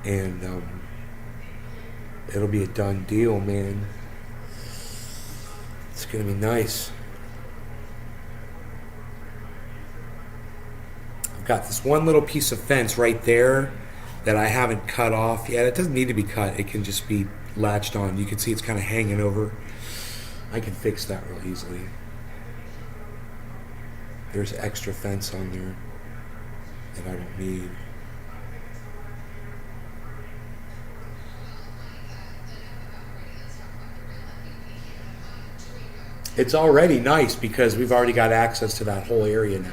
and it'll be a done deal, man. It's gonna be nice. I've got this one little piece of fence right there that I haven't cut off yet. It doesn't need to be cut. It can just be latched on. You can see it's kind of hanging over. I can fix that real easily. There's extra fence on there that I don't need. It's already nice because we've already got access to that whole area now.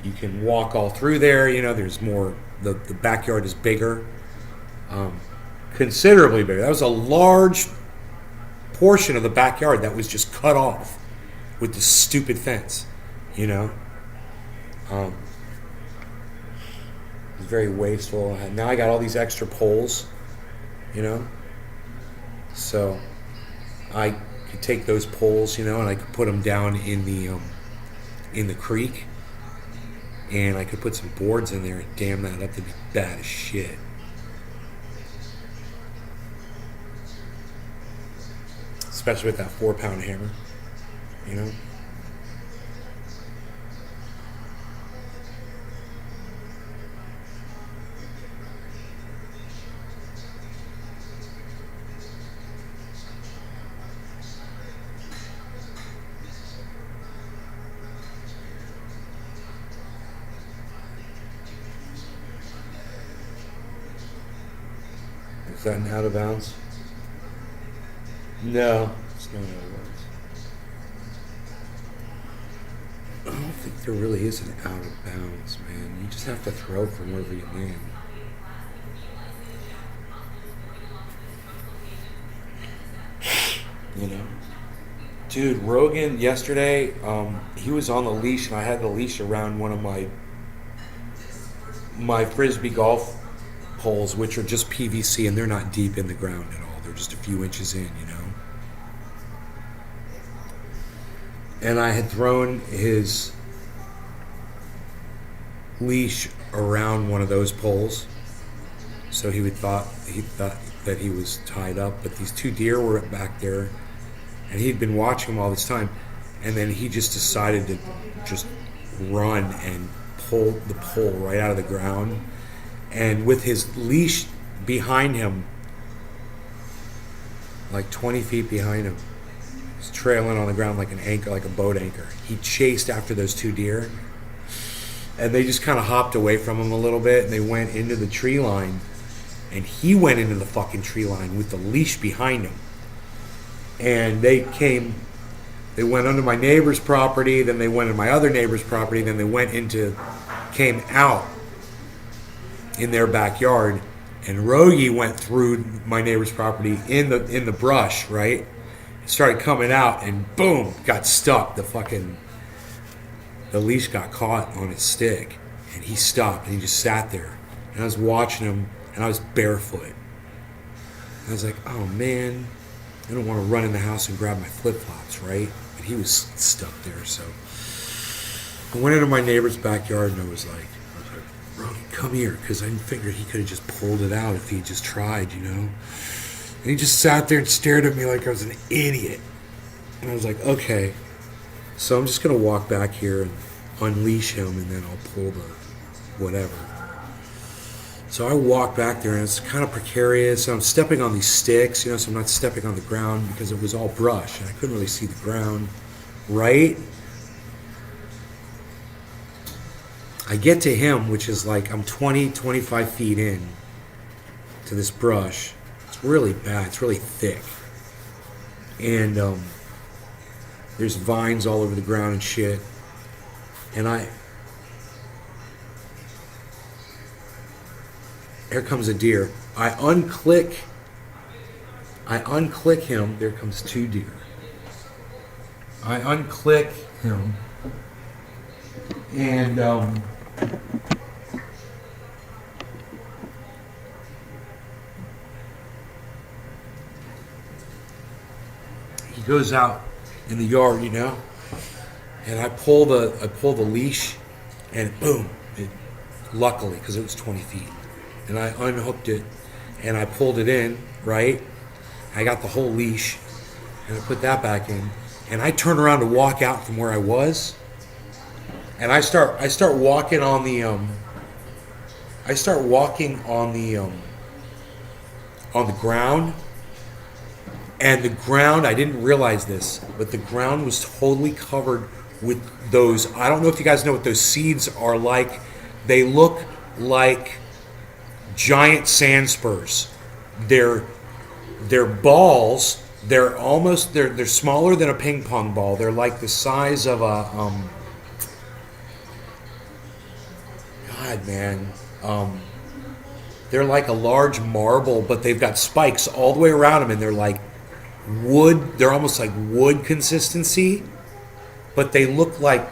You can walk all through there. There's more. The backyard is bigger, considerably bigger. That was a large portion of the backyard that was just cut off with the stupid fence. It was very wasteful. Now I got all these extra poles. So I could take those poles, and I could put them down in the creek. And I could put some boards in there and dam that up to be bad as shit. Especially with that 4-pound hammer, Is that an out of bounds? No, it's not out of bounds. I don't think there really is an out of bounds, man. You just have to throw from wherever you land. Dude, Rogan yesterday, he was on the leash, and I had the leash around one of my frisbee golf poles, which are just PVC, and they're not deep in the ground at all. They're just a few inches in, And I had thrown his leash around one of those poles, so he thought that he was tied up. But these 2 deer were back there, and he'd been watching them all this time, and then he just decided to just run and pull the pole right out of the ground. And with his leash behind him, like 20 feet behind him, he's trailing on the ground like an anchor, like a boat anchor. He chased after those 2 deer, and they just kind of hopped away from him a little bit, and they went into the tree line, and he went into the fucking tree line with the leash behind him. And they went under my neighbor's property, then they went into my other neighbor's property, then they came out in their backyard, and Rogie went through my neighbor's property in the brush, right? Started coming out, and boom, got stuck. The leash got caught on his stick, and he stopped, and he just sat there. And I was watching him, and I was barefoot. I was like, oh man, I don't want to run in the house and grab my flip-flops, right? But he was stuck there, so I went into my neighbor's backyard, and I was like, Rogie, come here, because I figured he could have just pulled it out if he just tried, And he just sat there and stared at me like I was an idiot. And I was like, okay. So I'm just going to walk back here and unleash him, and then I'll pull the whatever. So I walk back there, and it's kind of precarious. I'm stepping on these sticks, so I'm not stepping on the ground because it was all brush, and I couldn't really see the ground, right? I get to him, which is like I'm 20, 25 feet in to this brush. It's really bad. It's really thick. And there's vines all over the ground and shit. And here comes a deer. I unclick him. There comes 2 deer. I unclick him. And he goes out in the yard, you know, and I pull the leash, and boom! Luckily, because it was 20 feet, and I unhooked it, and I pulled it in. Right, I got the whole leash, and I put that back in, and I turn around to walk out from where I was, and I start walking on the on the ground. And the ground, I didn't realize this, but the ground was totally covered with those, I don't know if you guys know what those seeds are like. They look like giant sand spurs. They're balls. They're smaller than a ping pong ball. They're like the size of a, they're like a large marble, but they've got spikes all the way around them, and they're like wood. They're almost like wood consistency, but they look like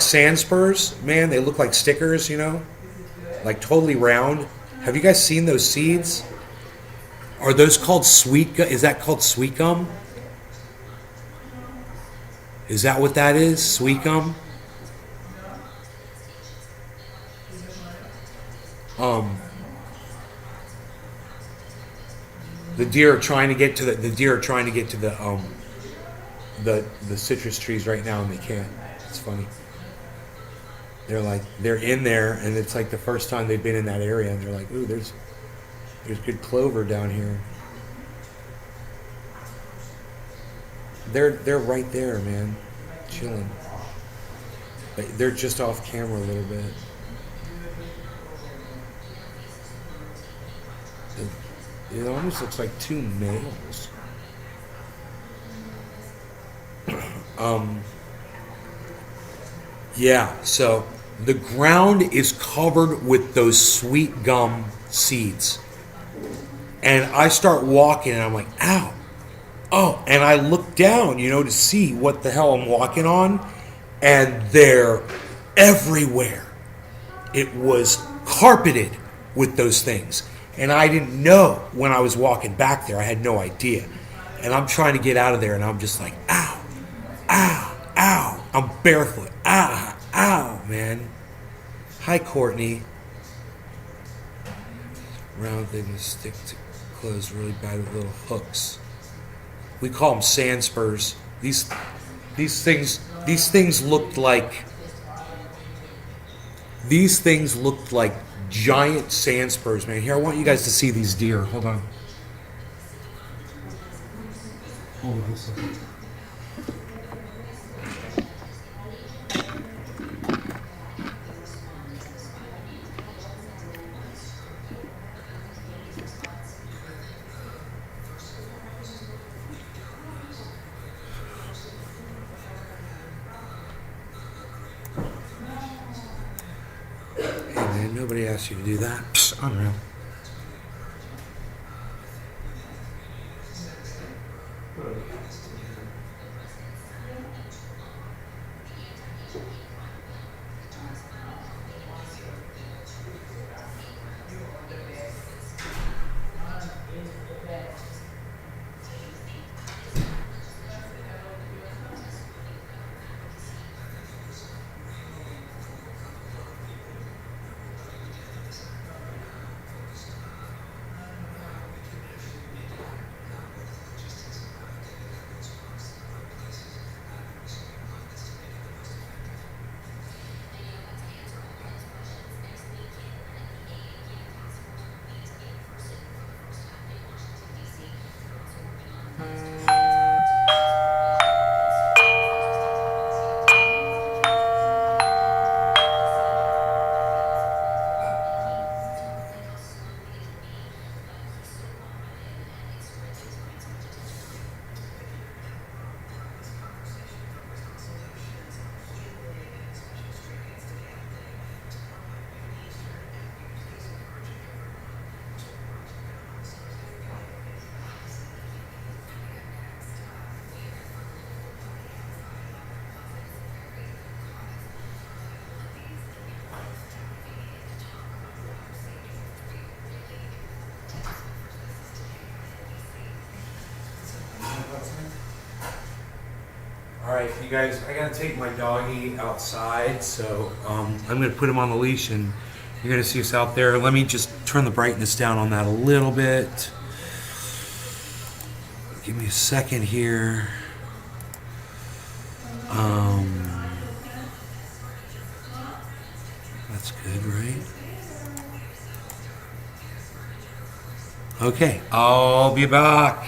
sand spurs, man. They look like stickers, you know, like totally round. Have you guys seen those seeds? Are those called sweet gum? Is that called sweet gum? Is that what that is? Sweet gum? The deer are trying to get to the citrus trees right now, and they can't. It's funny. They're in there, and it's like the first time they've been in that area, and they're like, ooh, there's good clover down here. They're right there, man, chilling. They're just off camera a little bit. It almost looks like 2 males. Yeah, so the ground is covered with those sweet gum seeds. And I start walking, and I'm like, ow. Oh, and I look down, you know, to see what the hell I'm walking on. And they're everywhere. It was carpeted with those things. And I didn't know when I was walking back there. I had no idea. And I'm trying to get out of there, and I'm just like, ow, ow, ow. I'm barefoot. Ow, ow, man. Hi, Courtney. Round things stick to clothes really bad with little hooks. We call them sand spurs. These things looked like giant sand spurs, man. Here, I want you guys to see these deer. Hold on. Hold on a second. Nobody asked you to do that. Psst, unreal. right, you guys, I gotta take my doggy outside, so I'm gonna put him on the leash and you're gonna see us out there. Let me just turn the brightness down on that a little bit. Give me a second here. That's good, right? Okay, I'll be back.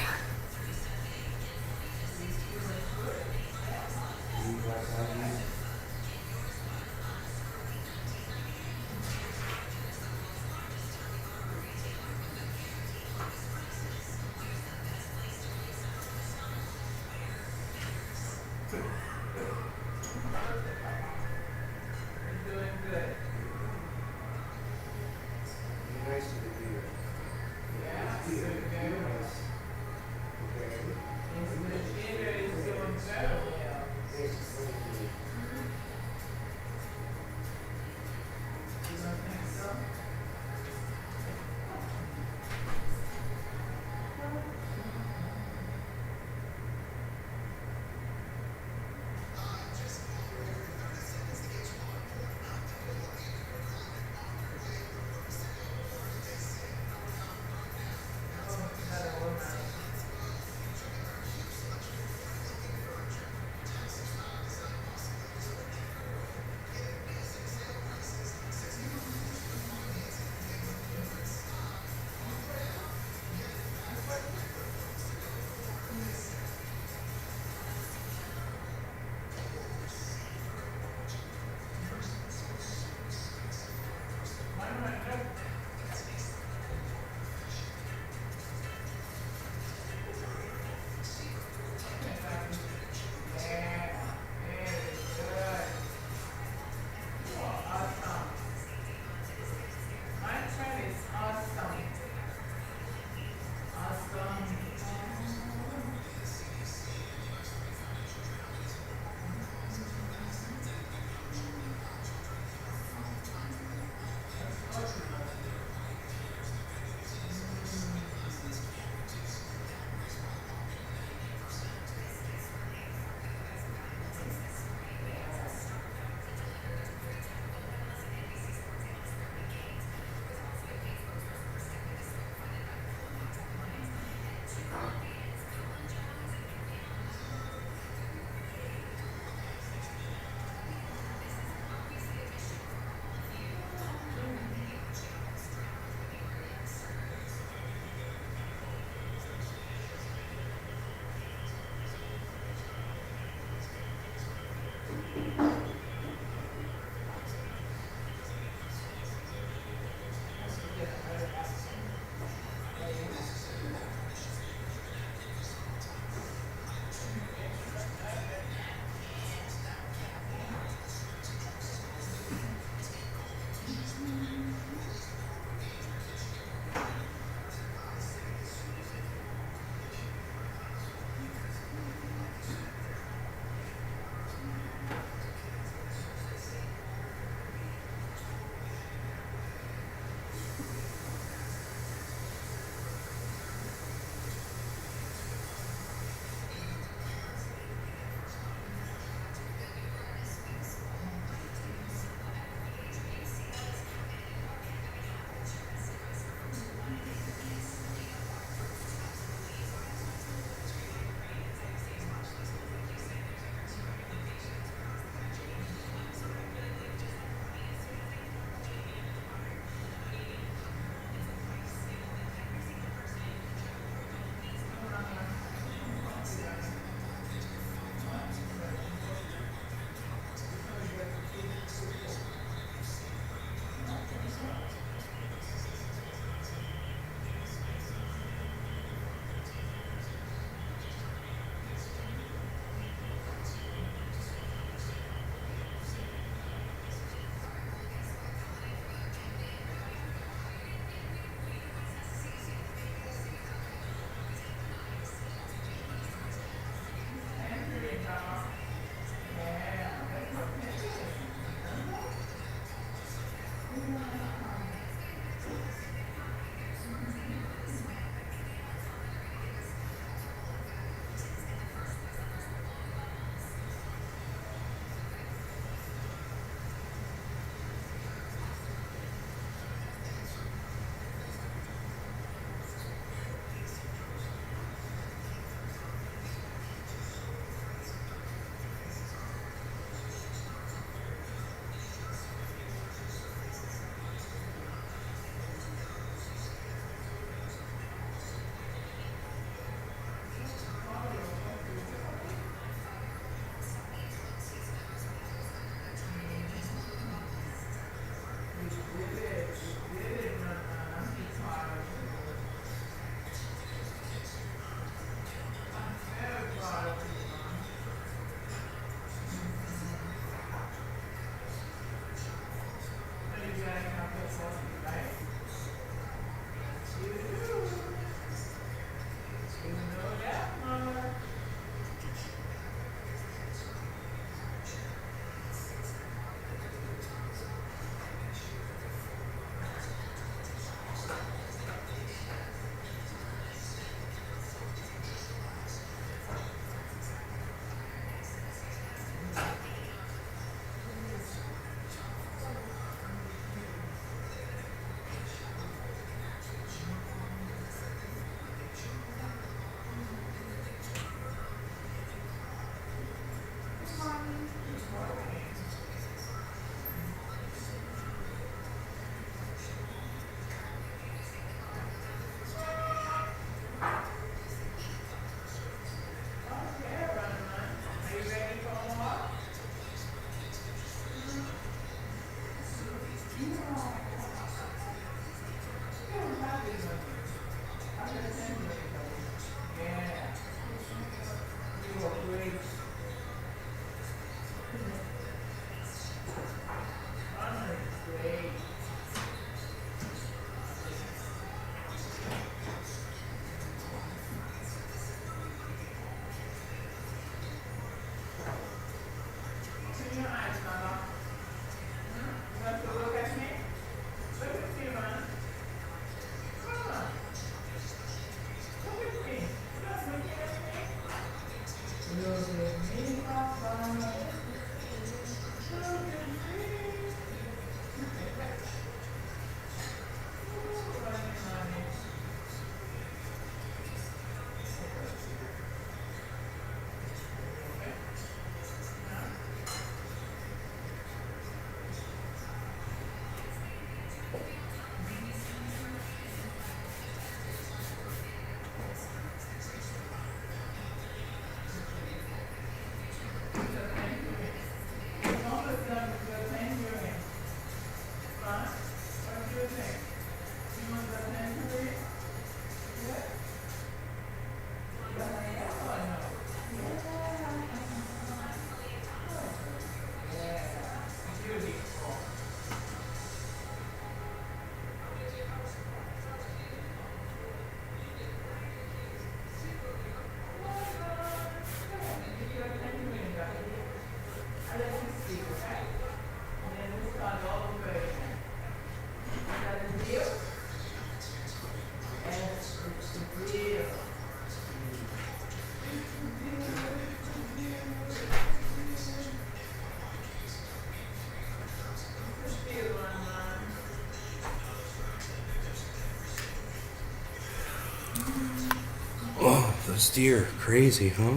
Oh, those deer, crazy, huh?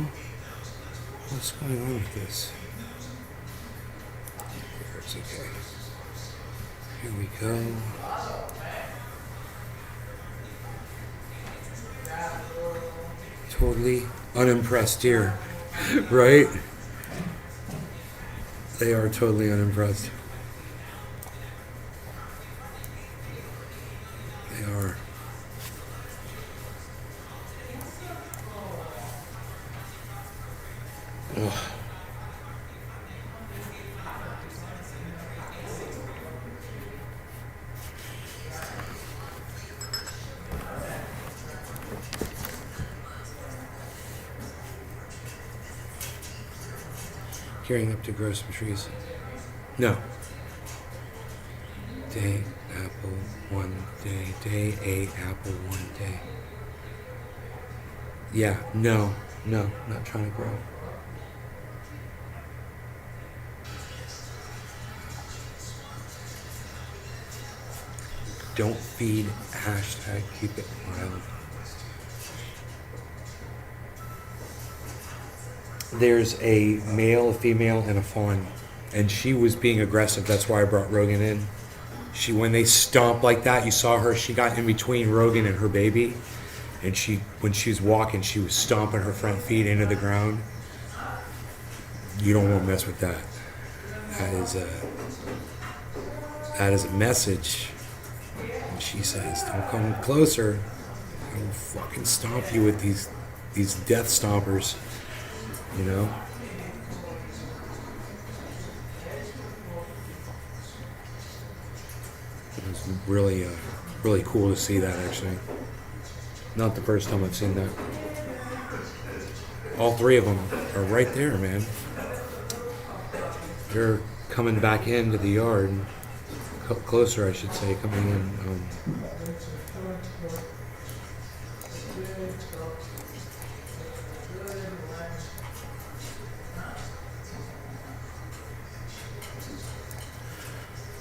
What's going on with this? It's okay. Here we go. Totally unimpressed deer, right? They are totally unimpressed. They are. Ugh. Carrying up to grow some trees. No. Day, apple, one day. Day, a apple, one day. Yeah, no, not trying to grow. Don't feed, hashtag keep it mild. There's a male, a female, and a fawn. And she was being aggressive. That's why I brought Rogan in. When they stomp like that, you saw her, she got in between Rogan and her baby. And when she was walking, she was stomping her front feet into the ground. You don't want to mess with that. That is a message. And she says, don't come closer. I will fucking stomp you with these death stompers. You know? It was really, really cool to see that, actually. Not the first time I've seen that. All three of them are right there, man. They're coming back into the yard. Closer, I should say, coming in.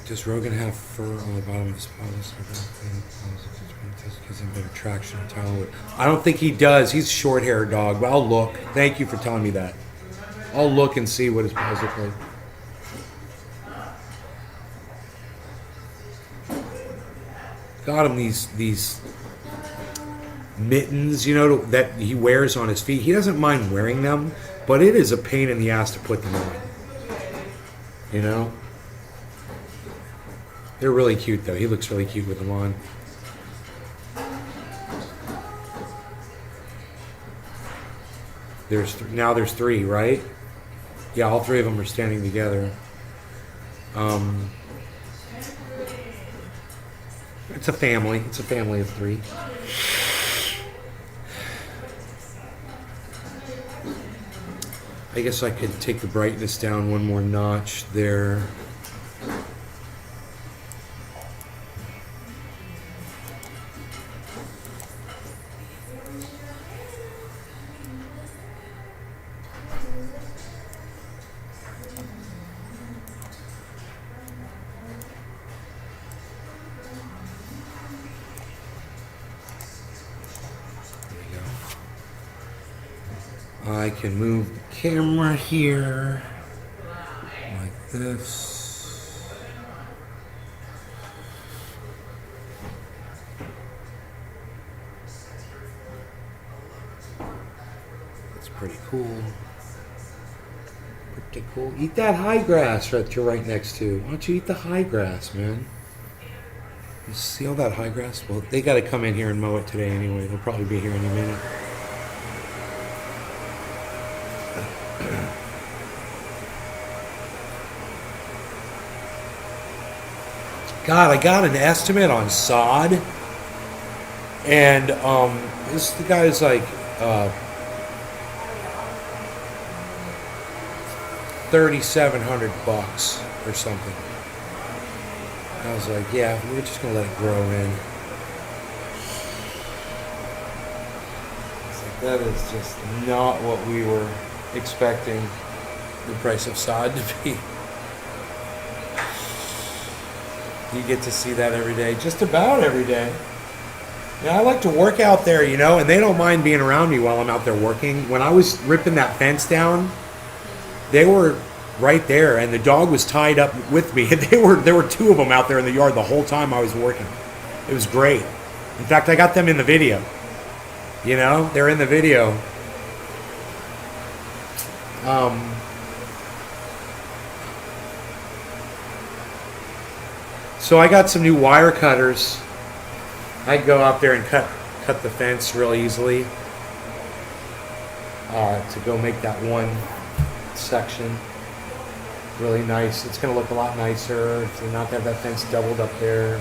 Does Rogan have fur on the bottom of his paws? Gives him better traction and talent. I don't think he does. He's a short-haired dog, but I'll look. Thank you for telling me that. I'll look and see what his paws look like. Got him these mittens, you know, that he wears on his feet. He doesn't mind wearing them, but it is a pain in the ass to put them on. You know? They're really cute, though. He looks really cute with them on. Now there's three, right? Yeah, all three of them are standing together. It's a family. It's a family of three. I guess I could take the brightness down one more notch there. I can move the camera here like this. That's pretty cool. Pretty cool. Eat that high grass that you're right next to. Why don't you eat the high grass, man? You see all that high grass? Well, they got to come in here and mow it today anyway. They'll probably be here any minute. God, I got an estimate on sod, and the guy's like $3,700 or something. I was like, yeah, we're just gonna let it grow in. It's like, that is just not what we were expecting the price of sod to be. You get to see that every day, just about every day. Yeah, I like to work out there, you know, and they don't mind being around me while I'm out there working. When I was ripping that fence down, they were right there, and the dog was tied up with me. And there were two of them out there in the yard the whole time I was working. It was great. In fact, I got them in the video. You know, they're in the video. So I got some new wire cutters. I can go out there and cut the fence real easily to go make that one section really nice. It's going to look a lot nicer to not have that fence doubled up there.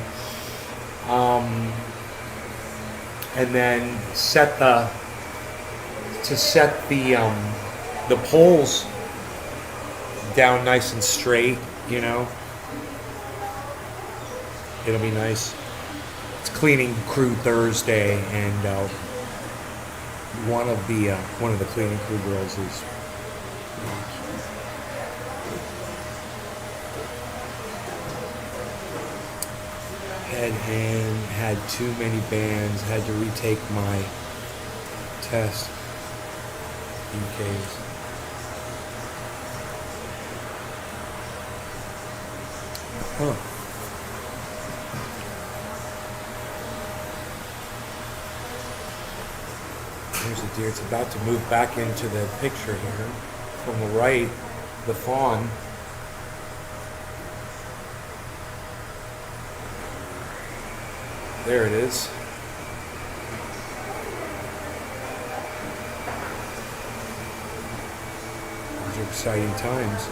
And then set the poles down nice and straight, you know. It'll be nice. It's cleaning crew Thursday, and one of the cleaning crew girls is had too many bands, had to retake my test in case. Huh. There's a deer. It's about to move back into the picture here. From the right, the fawn. There it is. These are exciting times.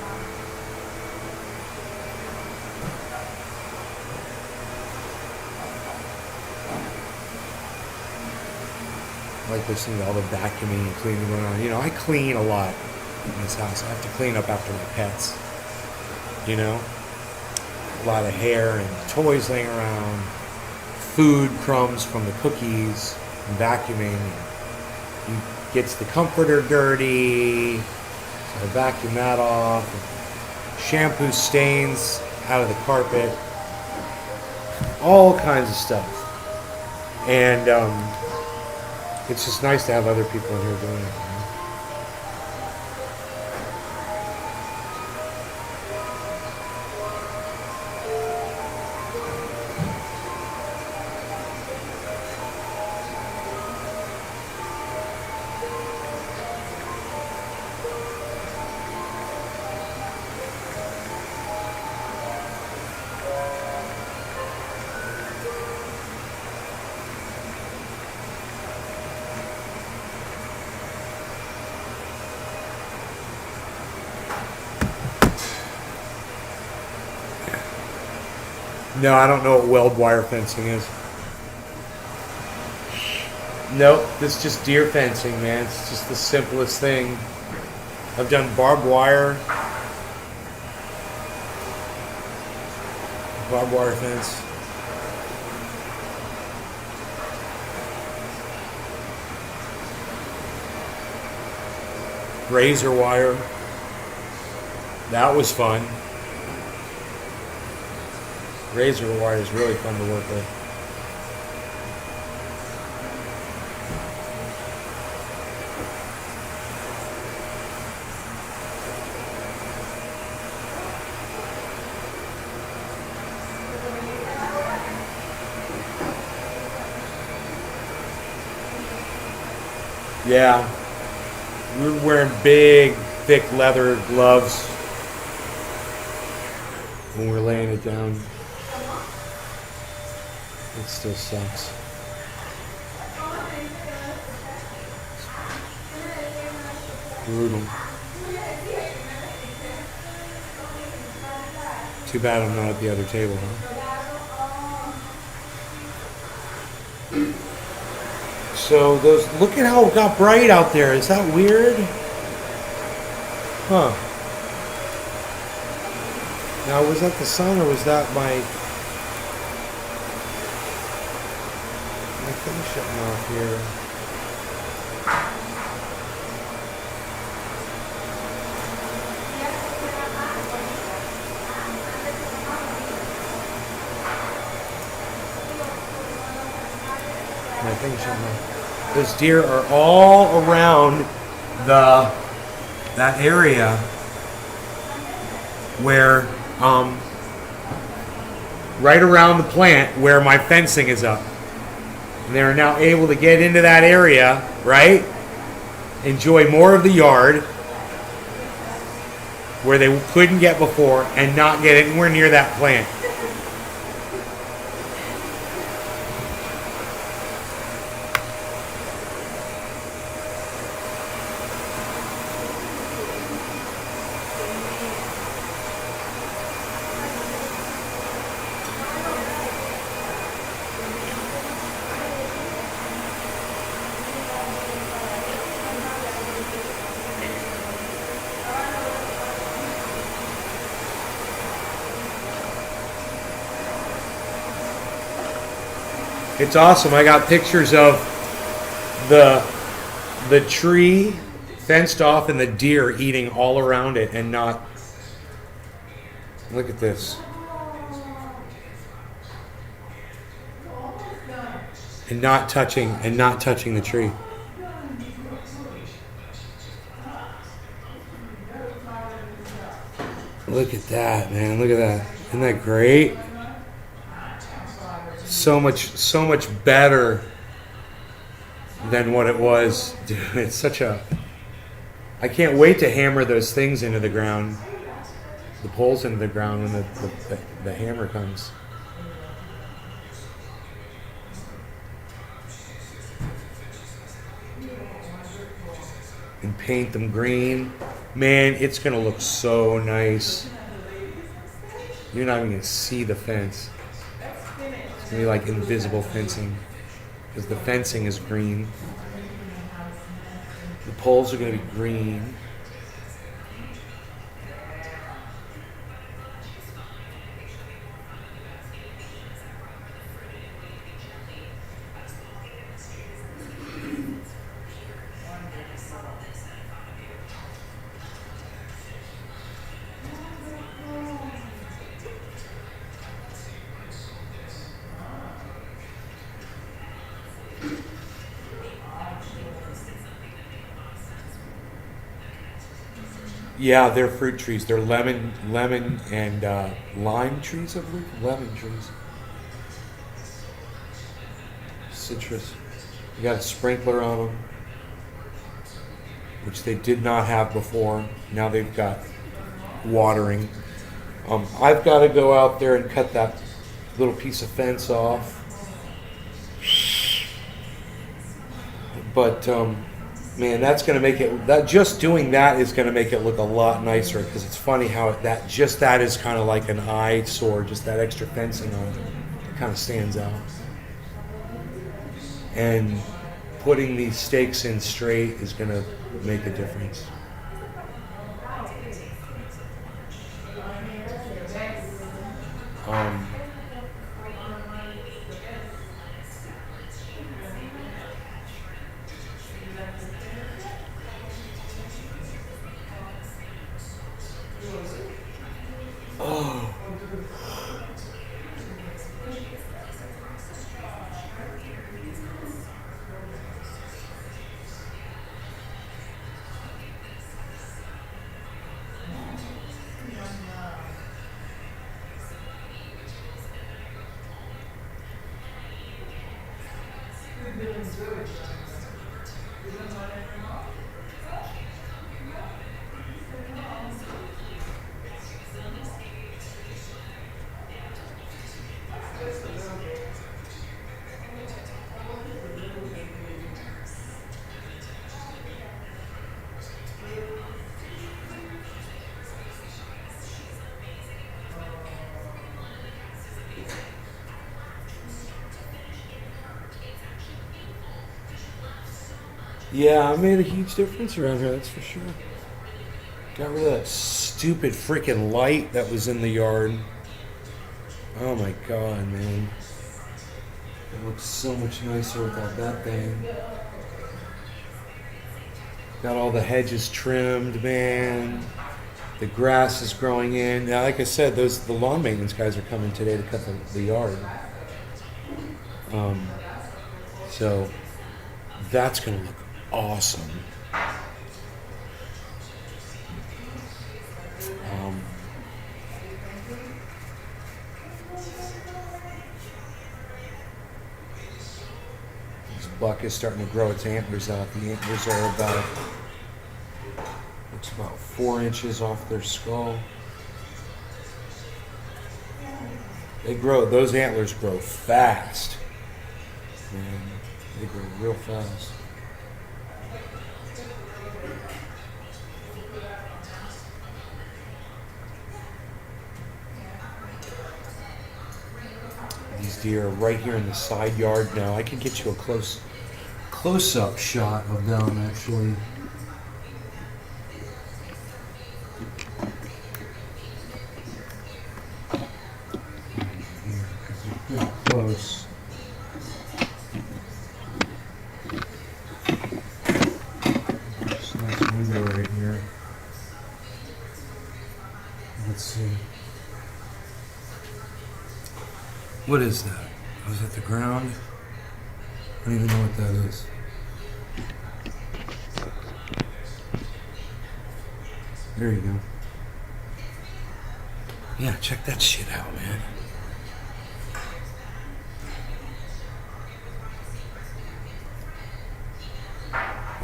like listening to all the vacuuming and cleaning going on. You know, I clean a lot in this house. I have to clean up after my pets. You know? A lot of hair and toys laying around, food crumbs from the cookies, and vacuuming. He gets the comforter dirty, so I vacuum that off. Shampoo stains out of the carpet. All kinds of stuff. And it's just nice to have other people in here doing it. No, I don't know what weld wire fencing is. Nope, this is just deer fencing, man. It's just the simplest thing. I've done barbed wire fence. Razor wire. That was fun. Razor wire is really fun to work with. Yeah, we're wearing big, thick leather gloves when we're laying it down. It still sucks. Brutal. Too bad I'm not at the other table, huh? So those, look at how it got bright out there. Is that weird? Huh. Now, was that the sun or was that my thing shutting off here? My thing shutting off. Those deer are all around that area where right around the plant where my fencing is up. And they're now able to get into that area, right? Enjoy more of the yard where they couldn't get before and not get anywhere near that plant. It's awesome. I got pictures of the tree fenced off and the deer eating all around it and not. Look at this. And not touching the tree. Look at that, man. Look at that. Isn't that great? So much better than what it was. Dude, it's such a... I can't wait to hammer those things into the ground. The poles into the ground when the hammer comes. And paint them green. Man, it's going to look so nice. You're not even going to see the fence. It's going to be like invisible fencing. Because the fencing is green. The poles are going to be green. Yeah, they're fruit trees. They're lemon, and lime trees, I believe. Lemon trees. Citrus. You got a sprinkler on them, which they did not have before. Now they've got watering. I've got to go out there and cut that little piece of fence off. But man, that's going to make it. That just doing that is going to make it look a lot nicer, because it's funny how that is kind of like an eyesore. Just that extra fencing on it kind of stands out. And putting these stakes in straight is going to make a difference. Yeah, I made a huge difference around here, that's for sure. Got rid of that stupid freaking light that was in the yard. Oh my god, man. It looks so much nicer without that thing. Got all the hedges trimmed, man. The grass is growing in. Now, like I said, the lawn maintenance guys are coming today to cut the yard. So that's going to look awesome. This buck is starting to grow its antlers out. The antlers are about 4 inches off their skull. Those antlers grow fast. Man, they grow real fast. These deer are right here in the side yard now. I can get you a close-up shot of them, actually. Close. Just a nice window right here. Let's see. What is that? Oh, is that the ground? I don't even know what that is. There you go. Yeah, check that shit out, man.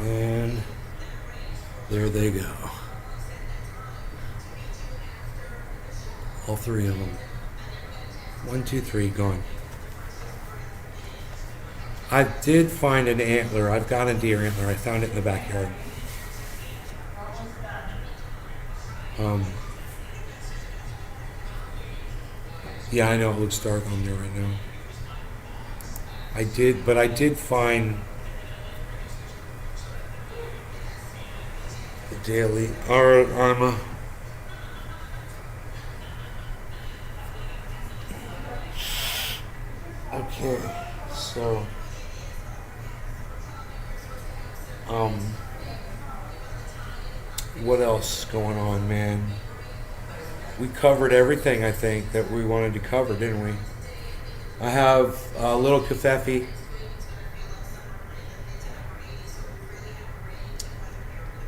And there they go. All three of them. 1, 2, 3, gone. I did find an antler. I've got a deer antler. I found it in the backyard. Yeah, I know it looks dark on there right now. I did find daily. Alright, Arma. Okay, so what else is going on, man? We covered everything, I think, that we wanted to cover, didn't we? I have a little kafefe.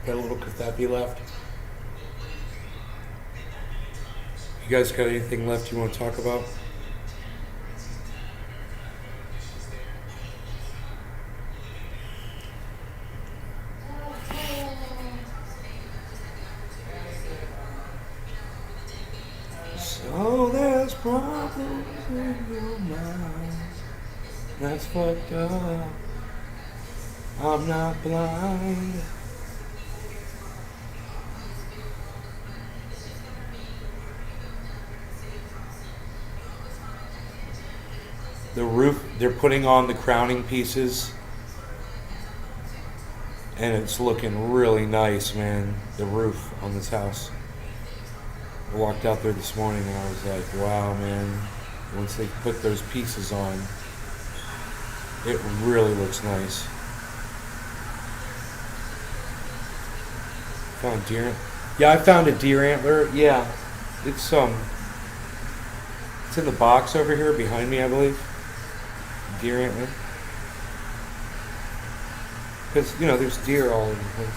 Got a little kafefe left. You guys got anything left you want to talk about? So there's problems in your mind. That's fucked up. I'm not blind. The roof, they're putting on the crowning pieces, and it's looking really nice, man. The roof on this house. I walked out there this morning and I was like, wow, man. Once they put those pieces on, it really looks nice. Found deer. Yeah, I found a deer antler. Yeah, it's in the box over here behind me, I believe. Deer antler. Because, there's deer all over the place.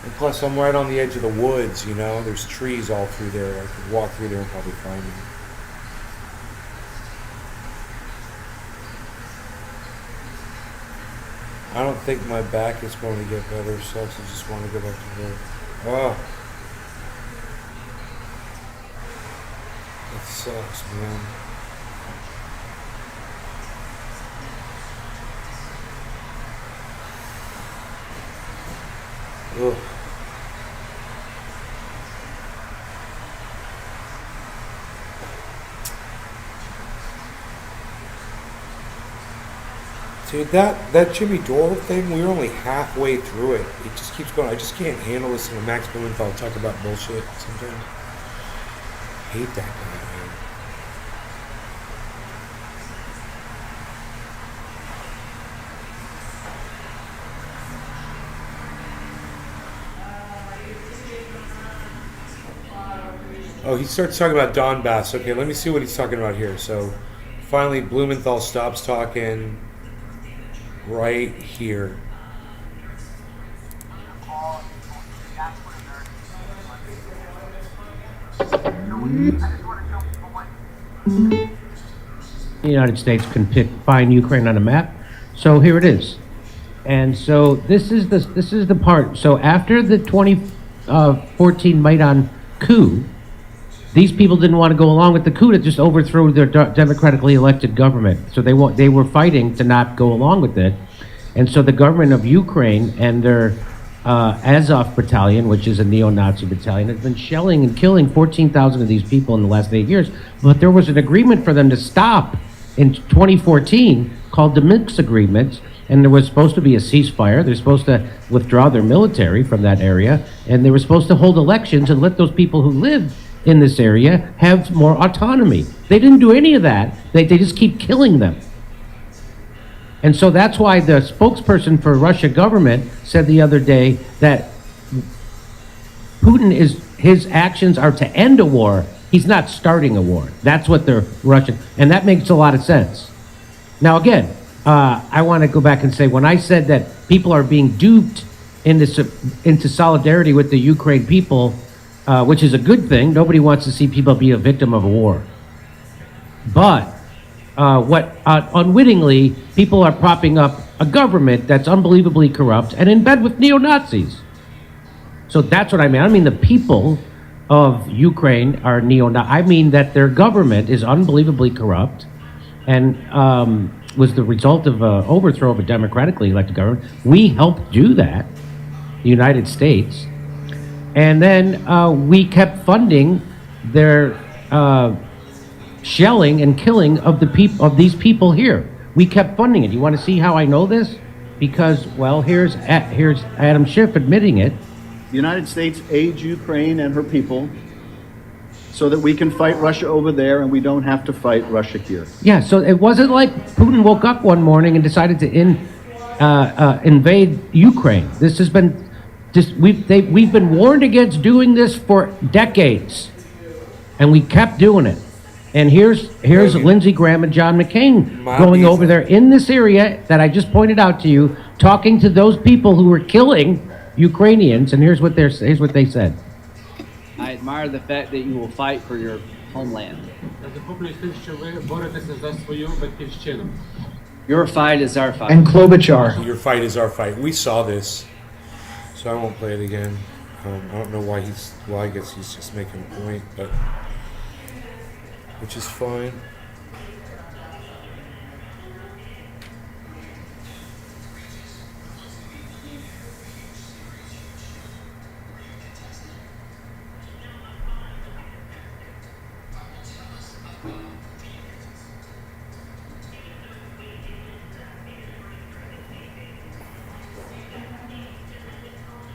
And plus, I'm right on the edge of the woods, There's trees all through there. I could walk through there and probably find them. I don't think my back is going to get better, so I just want to go back to work. Oh. That sucks, man. Ugh. Dude, that Jimmy Dore thing, we were only halfway through it. It just keeps going. I just can't handle listening to Max Blumenthal talk about bullshit sometimes. I hate that guy, man. Oh, he starts talking about Donbass. Okay, let me see what he's talking about here. So, finally, Blumenthal stops talking right here. The United States can find Ukraine on a map. So here it is. And so this is the part. So after the 2014 Maidan coup, these people didn't want to go along with the coup to just overthrow their democratically elected government. So they were fighting to not go along with it. And so the government of Ukraine and their Azov battalion, which is a neo-Nazi battalion, has been shelling and killing 14,000 of these people in the last 8 years. But there was an agreement for them to stop in 2014 called the Minsk Agreement. And there was supposed to be a ceasefire. They're supposed to withdraw their military from that area. And they were supposed to hold elections and let those people who lived in this area have more autonomy. They didn't do any of that. They just keep killing them. And so that's why the spokesperson for Russia government said the other day that his actions are to end a war. He's not starting a war. That's what the Russian, and that makes a lot of sense. Now again, I want to go back and say, when I said that people are being duped into solidarity with the Ukraine people, which is a good thing. Nobody wants to see people be a victim of a war. But unwittingly, people are propping up a government that's unbelievably corrupt and in bed with neo-Nazis. So that's what I mean. I mean the people of Ukraine are neo-Nazis. I mean that their government is unbelievably corrupt and was the result of an overthrow of a democratically elected government. We helped do that, the United States. And then we kept funding their shelling and killing of these people here. We kept funding it. You want to see how I know this? Because, well, here's Adam Schiff admitting it. the United States aids Ukraine and her people so that we can fight Russia over there and we don't have to fight Russia here. Yeah, so it wasn't like Putin woke up one morning and decided to invade Ukraine. This has been we've been warned against doing this for decades, and we kept doing it. And here's Lindsey Graham and John McCain going over there in this area that I just pointed out to you, talking to those people who were killing Ukrainians. And here's what they said. I admire the fact that you will fight for your homeland. Your fight is our fight. And Klobuchar. Your fight is our fight. We saw this, so I won't play it again. I don't know why I guess he's just making a point, but which is fine.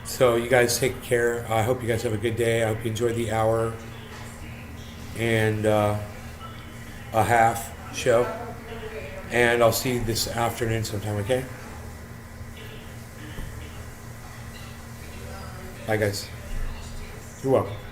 So you guys take care. I hope you guys have a good day. I hope you enjoyed the hour and a half show. And I'll see you this afternoon sometime, okay? Bye, guys. You're welcome.